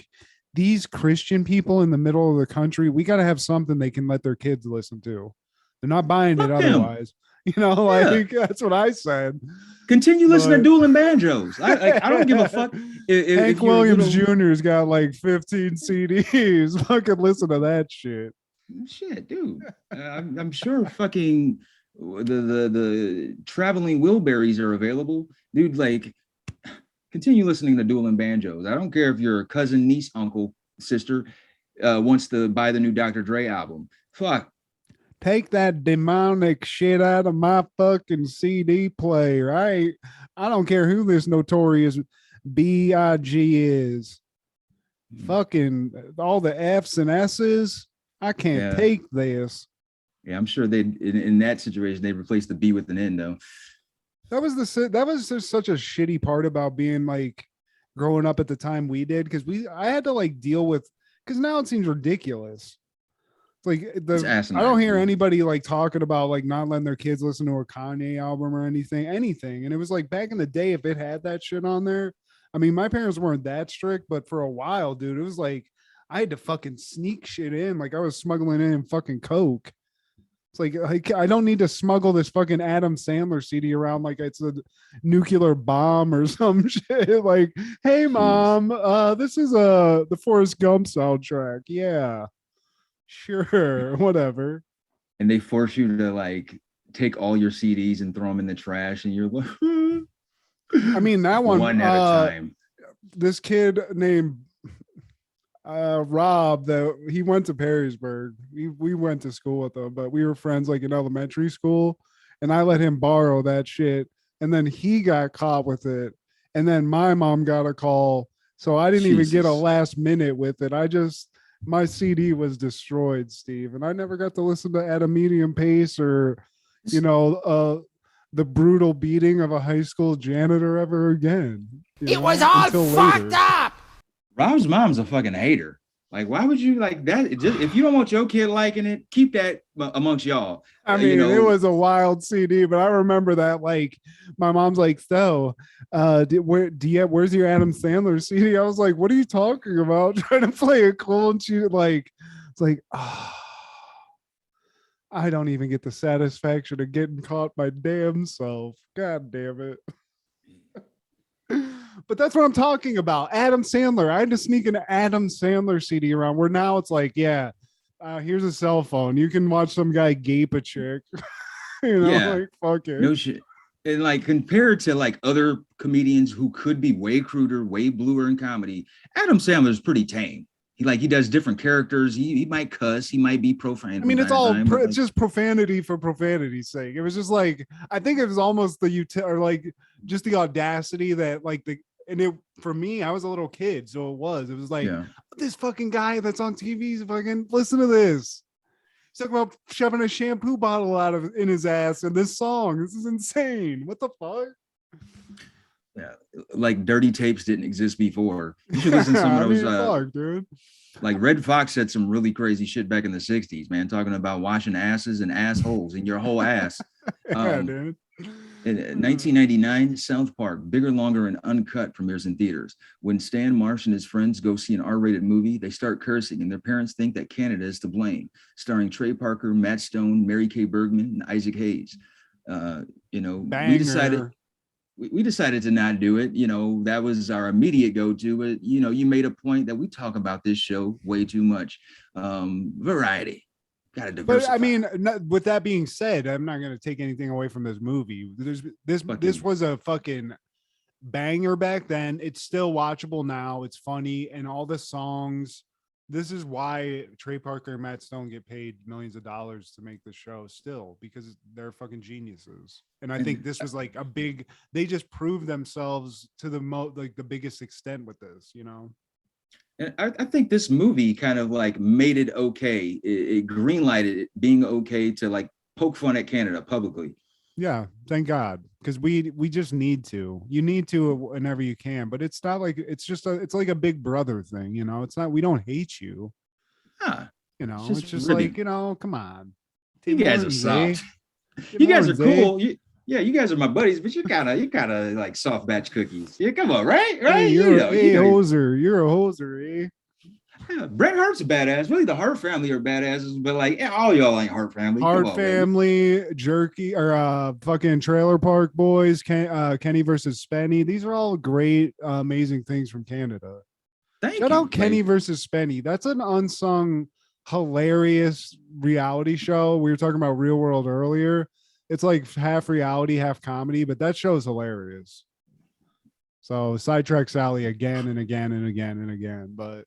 these Christian people in the middle of the country, we got to have something they can let their kids listen to. They're not buying it Fuck them. otherwise. Like that's what I said. Continue listening But- to dueling banjos. I don't give a fuck. Hank you're a Williams little- Jr.'s got like 15 CDs. Fucking listen to that shit. Shit, dude. I'm sure fucking the traveling Wilburys are available, dude. Like, continue listening to dueling banjos. I don't care if you're a cousin, niece, uncle, sister wants to buy the new Dr. Dre album. Fuck. Take that demonic shit out of my fucking CD player. I don't care who this notorious B.I.G. is. Fucking all the F's and S's. I can't take this. Yeah, I'm sure they in that situation they replaced the B with an N though. That was just such a shitty part about being like growing up at the time we did, because I had to like deal with, because now it seems ridiculous. It's like I don't hear anybody like talking about like not letting their kids listen to a Kanye album or anything. And it was like back in the day, if it had that shit on there, I mean, my parents weren't that strict, but for a while, dude, it was like I had to fucking sneak shit in. Like I was smuggling in fucking Coke. It's like I don't need to smuggle this fucking Adam Sandler CD around like it's a nuclear bomb or some shit. Like, hey mom, this is the Forrest Gump soundtrack. Yeah, sure, whatever. And they force you to like take all your CDs and throw them in the trash, and you're like, I mean, that one at a time. This kid named Rob, that he went to Perrysburg. We went to school with him, but we were friends like in elementary school, and I let him borrow that shit, and then he got caught with it, and then my mom got a call, so I didn't even get a last minute with it. My CD was destroyed, Steve, and I never got to listen to At a Medium Pace or the brutal beating of a high school janitor ever again. It was all fucked up. Rob's mom's a fucking hater. Like, why would you like that? If you don't want your kid liking it, keep that amongst y'all. I mean, it was a wild CD, but I remember that like my mom's like, so where's your Adam Sandler CD? I was like, what are you talking about? Trying to play it cool, and she like, it's like, I don't even get the satisfaction of getting caught my damn self. God damn it. But that's what I'm talking about. Adam Sandler. I had to sneak an Adam Sandler CD around, where now it's like, here's a cell phone. You can watch some guy gape a chick. Like, fuck it. No shit. And like compared to like other comedians who could be way cruder, way bluer in comedy, Adam Sandler's pretty tame. He does different characters. He might cuss. He might be profane. I mean, it's all it's just profanity for profanity's sake. It was just like, I think it was almost just the audacity that like for me, I was a little kid, so it was like this fucking guy that's on TV is fucking listen to this. He's talking about shoving a shampoo bottle in his ass in this song. This is insane. What the fuck? Yeah, like dirty tapes didn't exist before. You should listen to some of those. Dude. Like Red Fox said some really crazy shit back in the 60s, man, talking about washing asses and assholes in your whole ass. Dude. In 1999, South Park, bigger, longer, and uncut premieres in theaters. When Stan Marsh and his friends go see an R-rated movie, they start cursing, and their parents think that Canada is to blame. Starring Trey Parker, Matt Stone, Mary Kay Bergman, and Isaac Hayes. Banger. We decided to not do it. That was our immediate go-to, but you made a point that we talk about this show way too much. Variety. Gotta diversify. But I mean, with that being said, I'm not going to take anything away from this movie. This was a fucking banger back then. It's still watchable now. It's funny, and all the songs. This is why Trey Parker and Matt Stone get paid millions of dollars to make the show still, because they're fucking geniuses. And I think this was like they just proved themselves to the biggest extent with this, And I think this movie kind of like made it okay. It greenlighted it being okay to like poke fun at Canada publicly. Yeah, thank God, because we just need to. You need to whenever you can, but it's not like it's like a big brother thing, It's not. We don't hate you. Huh. It's just really, like come on. You guys are soft. You guys are cool. You guys are my buddies, but you kind of like soft batch cookies. Yeah, come on, right? Hey, you're a hoser. You're a hoser, eh? Yeah, Bret Hart's a badass. Really, the Hart family are badasses, but like all y'all ain't Hart family. Hart family, Jerky, or fucking Trailer Park Boys, Kenny versus Spenny. These are all great, amazing things from Canada. Shout out Kenny versus Spenny. That's an unsung, hilarious reality show. We were talking about Real World earlier. It's like half reality, half comedy, but that show is hilarious. So sidetrack Sally again and again and again and again, but.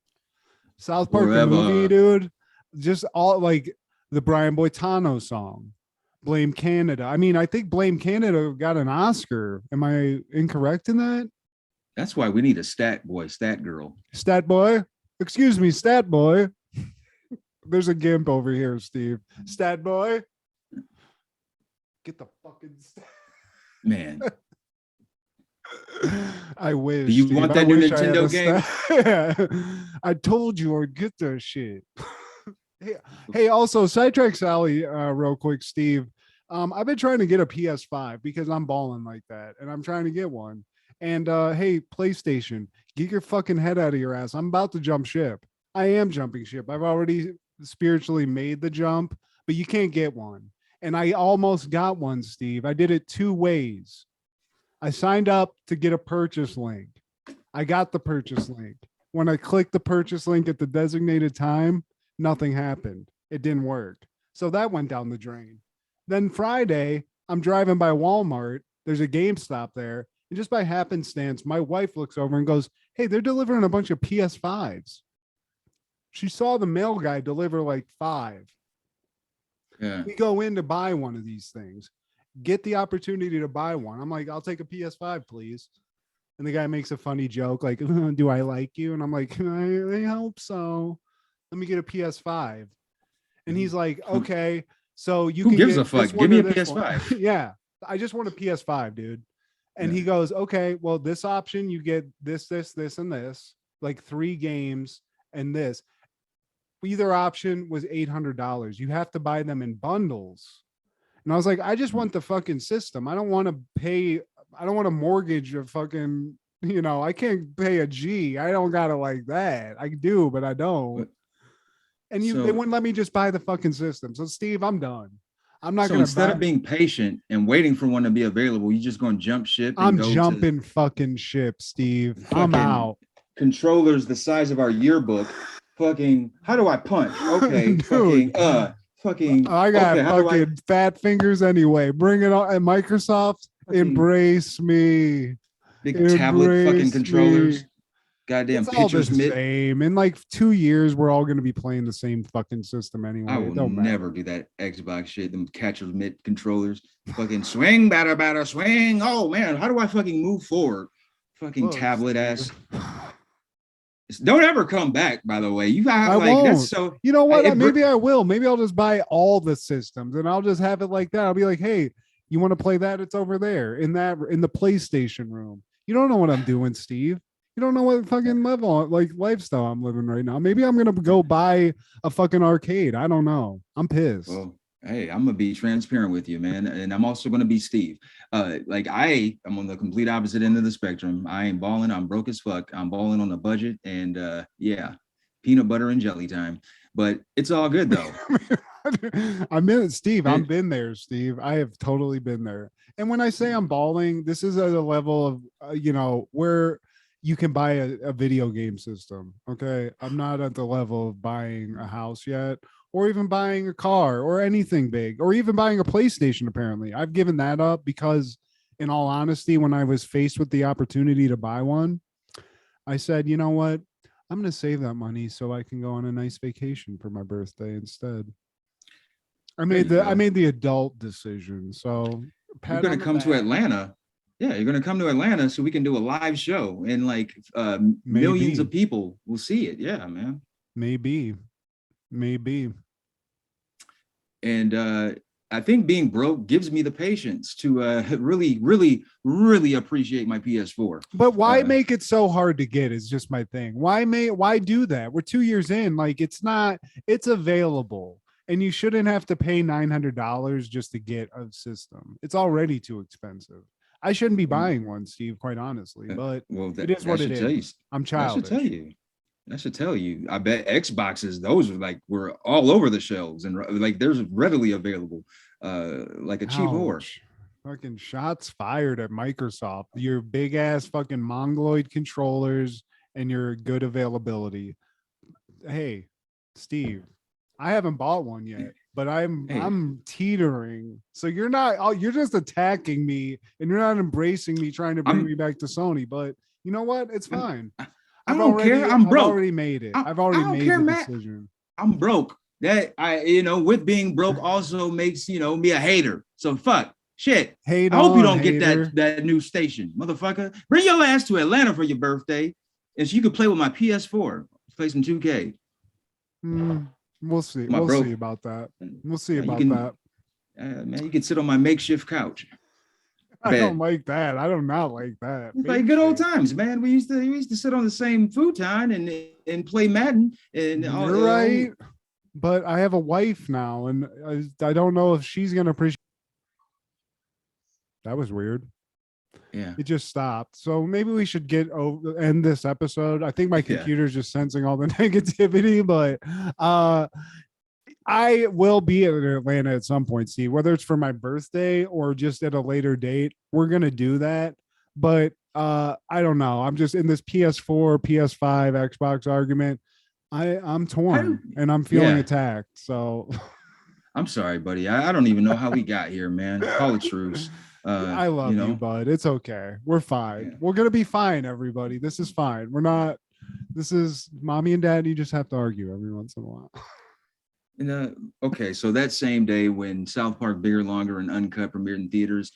South Park the movie, dude, just all like the Brian Boitano song, Blame Canada. I mean, I think Blame Canada got an Oscar. Am I incorrect in that? That's why we need a stat girl. Stat boy? Excuse me, stat boy. There's a gimp over here, Steve. Stat boy? Get the fucking man. I wish. Do you Steve, want that new Nintendo game? I told you I'd get that shit. Hey, also sidetrack Sally, real quick, Steve. I've been trying to get a PS5 because I'm balling like that, and I'm trying to get one. And hey, PlayStation, get your fucking head out of your ass. I'm about to jump ship. I am jumping ship. I've already spiritually made the jump, but you can't get one. And I almost got one, Steve. I did it 2 ways. I signed up to get a purchase link. I got the purchase link. When I clicked the purchase link at the designated time, nothing happened. It didn't work. So that went down the drain. Then Friday, I'm driving by Walmart. There's a GameStop there. And just by happenstance, my wife looks over and goes, hey, they're delivering a bunch of PS5s. She saw the mail guy deliver like 5. Yeah. We go in to buy one of these things. Get the opportunity to buy one. I'm like, I'll take a PS5, please. And the guy makes a funny joke, like, do I like you? And I'm like, I hope so. Let me get a PS5. And he's like, okay, so you Who gives a fuck? Give me a PS5. Yeah, I just want a PS5, dude. And he goes, okay, well, this option, you get this, and this, like 3 games and this. Either option was $800. You have to buy them in bundles. And I was like, I just want the fucking system. I don't want to mortgage a fucking, I can't pay a G. I don't got it like that. I do, but I don't. And they wouldn't let me just buy the fucking system. So Steve, I'm done. I'm not going to. Instead of being patient and waiting for one to be available, you just going to jump ship. I'm jumping fucking ship, Steve. I'm out. Controllers the size of our yearbook. Fucking, how do I punch? Okay, fucking, I got fucking fat fingers anyway. Bring it on. And Microsoft, embrace me. Big tablet fucking controllers. Goddamn it's all pictures. The same. In like 2 years, we're all going to be playing the same fucking system anyway. I will never do that Xbox shit. Them catcher's mitt controllers. Fucking swing, batter, swing. Oh man, how do I fucking move forward? Fucking tablet ass. Don't ever come back, by the way. You got like won't. That's so. You know what? Maybe I will. Maybe I'll just buy all the systems and I'll just have it like that. I'll be like, hey, you want to play that? It's over there in the PlayStation room. You don't know what I'm doing, Steve. You don't know what fucking lifestyle I'm living right now. Maybe I'm gonna go buy a fucking arcade. I don't know. I'm pissed. Well, hey, I'm gonna be transparent with you, man, and I'm also gonna be Steve. Like I'm on the complete opposite end of the spectrum. I ain't balling. I'm broke as fuck. I'm balling on a budget, and yeah, peanut butter and jelly time. But it's all good though. I'm in Steve. I've been there, Steve. I have totally been there. And when I say I'm balling, this is at a level of, where you can buy a video game system. Okay. I'm not at the level of buying a house yet, or even buying a car or anything big, or even buying a PlayStation. Apparently, I've given that up because, in all honesty, when I was faced with the opportunity to buy one, I said, you know what? I'm going to save that money so I can go on a nice vacation for my birthday instead. I made the adult decision. So you're going to come to Atlanta. Yeah, you're going to come to Atlanta so we can do a live show and like millions of people will see it. Yeah, man. Maybe. And I think being broke gives me the patience to really, really, really appreciate my PS4. But why make it so hard to get is just my thing. Why do that? We're 2 years in. Like, it's available. And you shouldn't have to pay $900 just to get a system. It's already too expensive. I shouldn't be buying one, Steve, quite honestly. But it is what it is. I'm childish. I should tell you. I bet Xboxes, those were all over the shelves and like there's readily available, like a cheap whore. Fucking shots fired at Microsoft. Your big ass fucking mongoloid controllers and your good availability. Hey, Steve, I haven't bought one yet, but I'm teetering. So you're just attacking me and you're not embracing me trying to bring me back to Sony. But you know what? It's fine. I don't care. I'm broke. I've already made it. I've already made the decision. I'm broke. That with being broke also makes me a hater. So fuck shit. I hope you don't get that new station, motherfucker. Bring your ass to Atlanta for your birthday, and so you can play with my PS4. Play some 2K. We'll see. See about that. We'll see about that. Man, you can sit on my makeshift couch. I don't like that. I do not like that. It's like good old times, man. We used to sit on the same futon and play Madden. And you're right, but I have a wife now, and I don't know if she's gonna appreciate. That was weird. Yeah, it just stopped. So maybe we should end this episode. I think my computer's just sensing all the negativity, but I will be in Atlanta at some point, Steve, whether it's for my birthday or just at a later date. We're going to do that. But I don't know. I'm just in this PS4, PS5, Xbox argument. I'm torn and I'm feeling attacked. So I'm sorry, buddy. I don't even know how we got here, man. Call it truce. I love you, bud. It's okay. We're fine. Yeah. We're going to be fine, everybody. This is fine. This is mommy and daddy just have to argue every once in a while. And okay, so that same day when South Park Bigger, Longer, and Uncut premiered in theaters,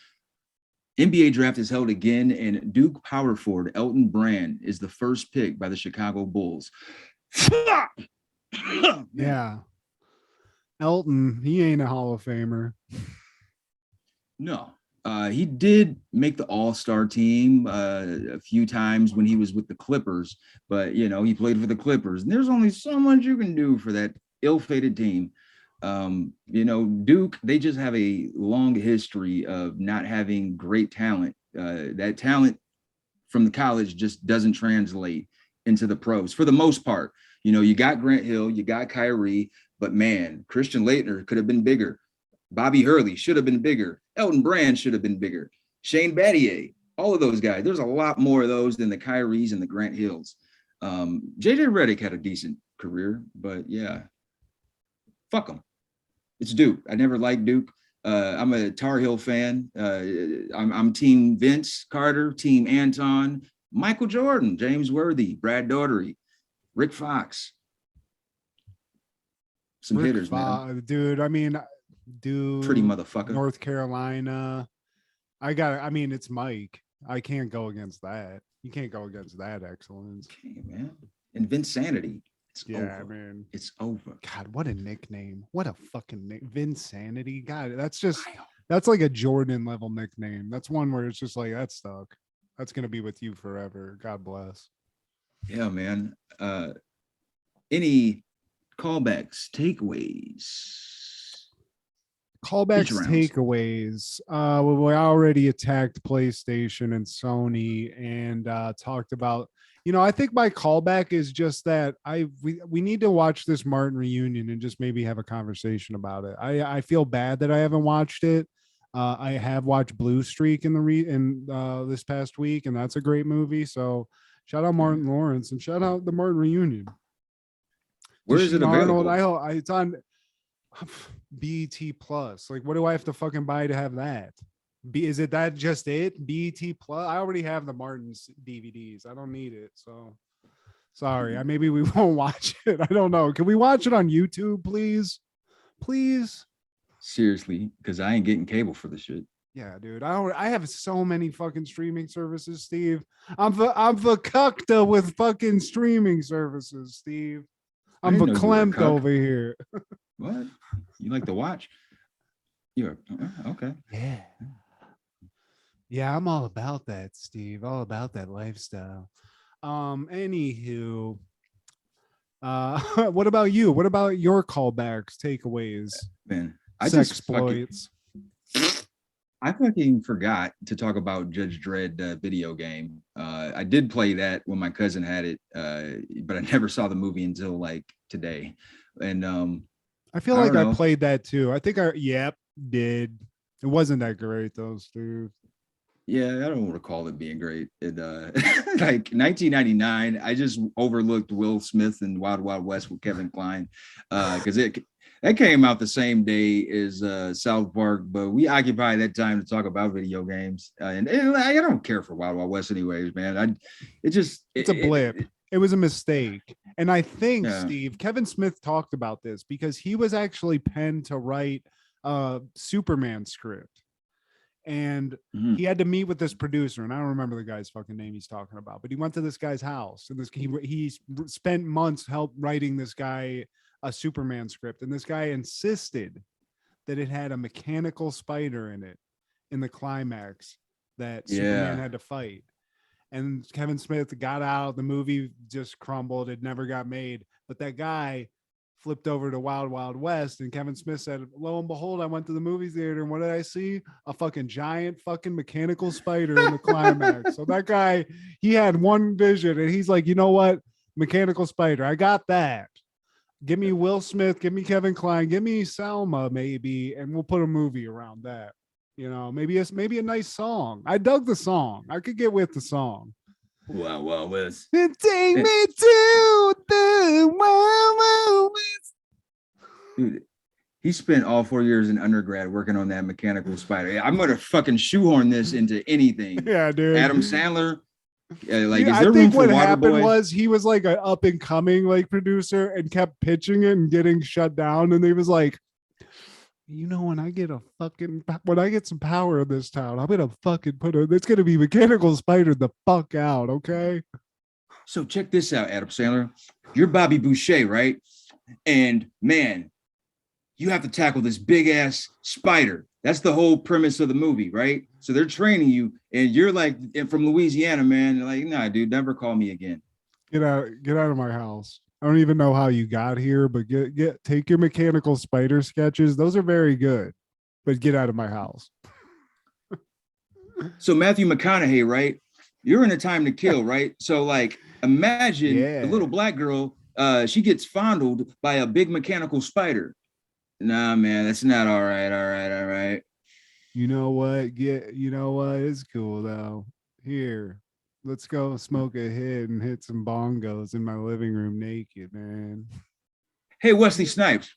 NBA draft is held again, and Duke power forward Elton Brand is the first pick by the Chicago Bulls. Yeah. Elton, he ain't a Hall of Famer. No. He did make the All-Star team a few times when he was with the Clippers, but he played for the Clippers, and there's only so much you can do for that ill-fated team. Duke, they just have a long history of not having great talent. That talent from the college just doesn't translate into the pros for the most part. You got Grant Hill, you got Kyrie, but man, Christian Laettner could have been bigger. Bobby Hurley should have been bigger. Elton Brand should have been bigger. Shane Battier, all of those guys. There's a lot more of those than the Kyries and the Grant Hills. JJ Redick had a decent career, but yeah. Fuck them. It's Duke. I never liked Duke. I'm a Tar Heel fan. I'm team Vince Carter, team Anton, Michael Jordan, James Worthy, Brad Daugherty, Rick Fox. Some hitters, man. Dude, dude. Pretty motherfucker. North Carolina. It's Mike. I can't go against that. You can't go against that excellence. Okay, man. And Vince Sanity. It's over. God, what a nickname. What a fucking name. Vinsanity. God, that's like a Jordan level nickname. That's one where it's just like, that's stuck. That's going to be with you forever. God bless. Yeah, man. Any callbacks, takeaways? Callbacks, rounds. takeaways. Well, we already attacked PlayStation and Sony and talked about. I think my callback is just that we need to watch this Martin reunion and just maybe have a conversation about it. I feel bad that I haven't watched it. I have watched Blue Streak in this past week, and that's a great movie. So shout out Martin Lawrence and shout out the Martin reunion. Where is it available? It's on BET Plus. Like, what do I have to fucking buy to have that? Is it that just it? BET Plus? I already have the Martin's DVDs. I don't need it. So sorry. Maybe we won't watch it. I don't know. Can we watch it on YouTube, please? Please. Seriously, because I ain't getting cable for the shit. Yeah, dude. I have so many fucking streaming services, Steve. I'm verklempt with fucking streaming services, Steve. I'm verklempt over here. What? You like to watch? You're okay. Yeah. Yeah, I'm all about that, Steve. All about that lifestyle. Anywho, what about you? What about your callbacks, takeaways? Man, Sexploits. I fucking forgot to talk about Judge Dredd video game. I did play that when my cousin had it, but I never saw the movie until like today. And I feel like I played that too. I think did. It wasn't that great though, Steve. Yeah, I don't recall it being great. It like 1999, I just overlooked Will Smith and Wild Wild West with Kevin Kline because that came out the same day as South Park, but we occupied that time to talk about video games. And I don't care for Wild Wild West anyways, man. It's a blip. It was a mistake. And I think, Steve, Kevin Smith talked about this because he was actually penned to write a Superman script. And he had to meet with this producer, and I don't remember the guy's fucking name he's talking about, but he went to this guy's house, and he spent months writing this guy a Superman script, and this guy insisted that it had a mechanical spider in it in the climax that Superman had to fight. And Kevin Smith got out, the movie just crumbled, it never got made, but that guy flipped over to Wild Wild West, and Kevin Smith said, lo and behold, I went to the movie theater, and what did I see? A fucking giant fucking mechanical spider in the climax. So that guy, he had one vision, and he's like, you know what? Mechanical spider, I got that. Give me Will Smith, give me Kevin Kline, give me Selma maybe, and we'll put a movie around that. Maybe a nice song. I dug the song. I could get with the song. Wow, West. Take me to the Wild West. Dude, he spent all 4 years in undergrad working on that mechanical spider. I'm gonna fucking shoehorn this into anything. Yeah, dude. Adam Sandler. Is there I room think for what happened Waterboy? was he was like an up and coming like producer and kept pitching it and getting shut down. And he was like, when I get some power in this town, I'm gonna fucking it's gonna be mechanical spider the fuck out, okay? So check this out, Adam Sandler. You're Bobby Boucher, right? And man, you have to tackle this big ass spider. That's the whole premise of the movie, right? So they're training you, and you're like from Louisiana, man. Like, nah, dude, never call me again. Get out of my house. I don't even know how you got here, but take your mechanical spider sketches. Those are very good, but get out of my house. So Matthew McConaughey, right? You're in A Time to Kill, right? So like, imagine the little black girl, she gets fondled by a big mechanical spider. Nah, man, that's not all right. You know what? It's cool though. Here, let's go smoke a hit and hit some bongos in my living room naked, man. Hey, Wesley Snipes.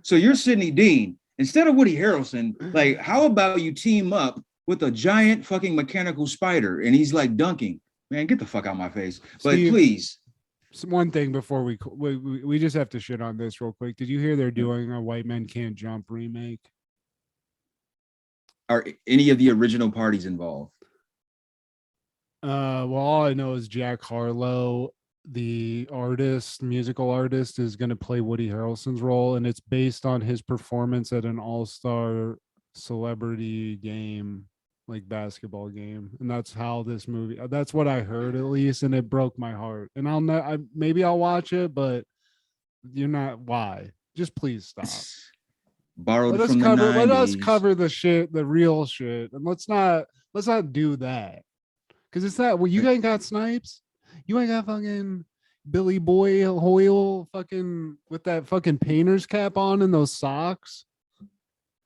So you're Sidney Dean. Instead of Woody Harrelson, like, how about you team up with a giant fucking mechanical spider and he's like dunking? Man, get the fuck out of my face. But Steve, please. One thing before we just have to shit on this real quick. Did you hear they're doing a White Men Can't Jump remake? Are any of the original parties involved? Well, all I know is Jack Harlow, the musical artist, is going to play Woody Harrelson's role, and it's based on his performance at an all-star celebrity game, like basketball game, and that's how this movie. That's what I heard at least, and it broke my heart. And maybe I'll watch it, but you're not. Why? Just please stop. borrowed Let us from the cover. 90s. Let us cover the shit, the real shit, and let's not do that because it's not. Well, you ain't got Snipes. You ain't got fucking Billy Boy Hoyle fucking with that fucking painter's cap on and those socks.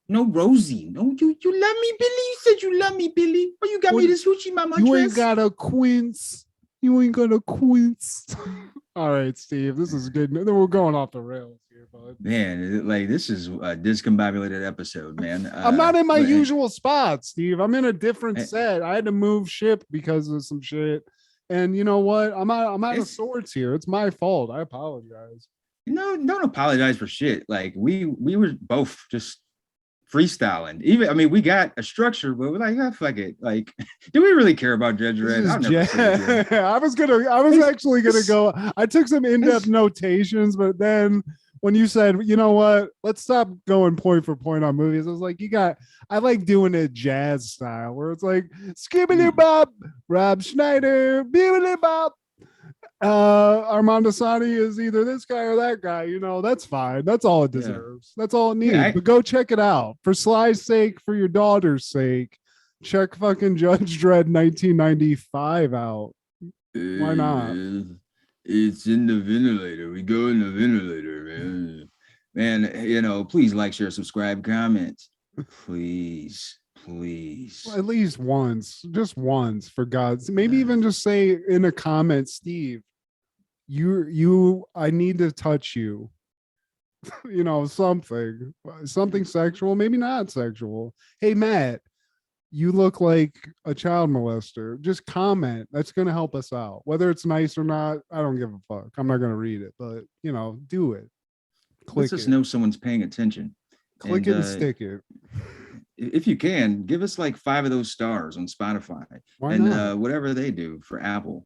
No, Rosie. No, you love me, Billy. You said you love me, Billy. But you got me this hoochie mama You dress. ain't got a quince. You ain't got a quince. All right, Steve. This is good. Then we're going off the rails here, bud. Man, like this is a discombobulated episode, man. I'm not in my usual spot, Steve. I'm in a different set. I had to move ship because of some shit. And you know what? I'm out of sorts here. It's my fault. I apologize. No, don't apologize for shit. Like we were both just freestyling. Even I mean, we got a structure, but we're like, oh, fuck it. Like, do we really care about Dredd? I was actually gonna go. I took some in-depth notations, but then when you said, you know what, let's stop going point for point on movies, I was like, I like doing it jazz style, where it's like skibbity bop, Rob Schneider, bibbity bop. Armando Sani is either this guy or that guy, you know, that's fine. That's all it deserves. That's all it needs. But go check it out for Sly's sake, for your daughter's sake. Check fucking Judge Dredd 1995 out. Why not? It's in the ventilator. We go in the ventilator, man. Man, you know, please like, share, subscribe, comment. Please. Well, at least once, just once, for God's. Maybe even just say in a comment, Steve, I need to touch you. You know, something sexual, maybe not sexual. Hey, Matt, you look like a child molester. Just comment. That's going to help us out. Whether it's nice or not, I don't give a fuck. I'm not going to read it, but you know, do it. Click it. Let's just know someone's paying attention. Click it and stick it. If you can, give us like 5 of those stars on Spotify. Why not? And whatever they do for Apple.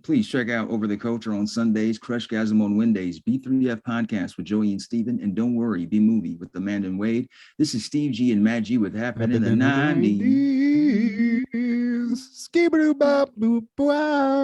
Please check out Over the Culture on Sundays, Crushgasm on Wednesdays, B3F Podcast with Joey and Steven, and Don't Worry, B-Movie with Amanda and Wade. This is Steve G and Matt G with Happened in the 90s. Skibberoo bop boop wow.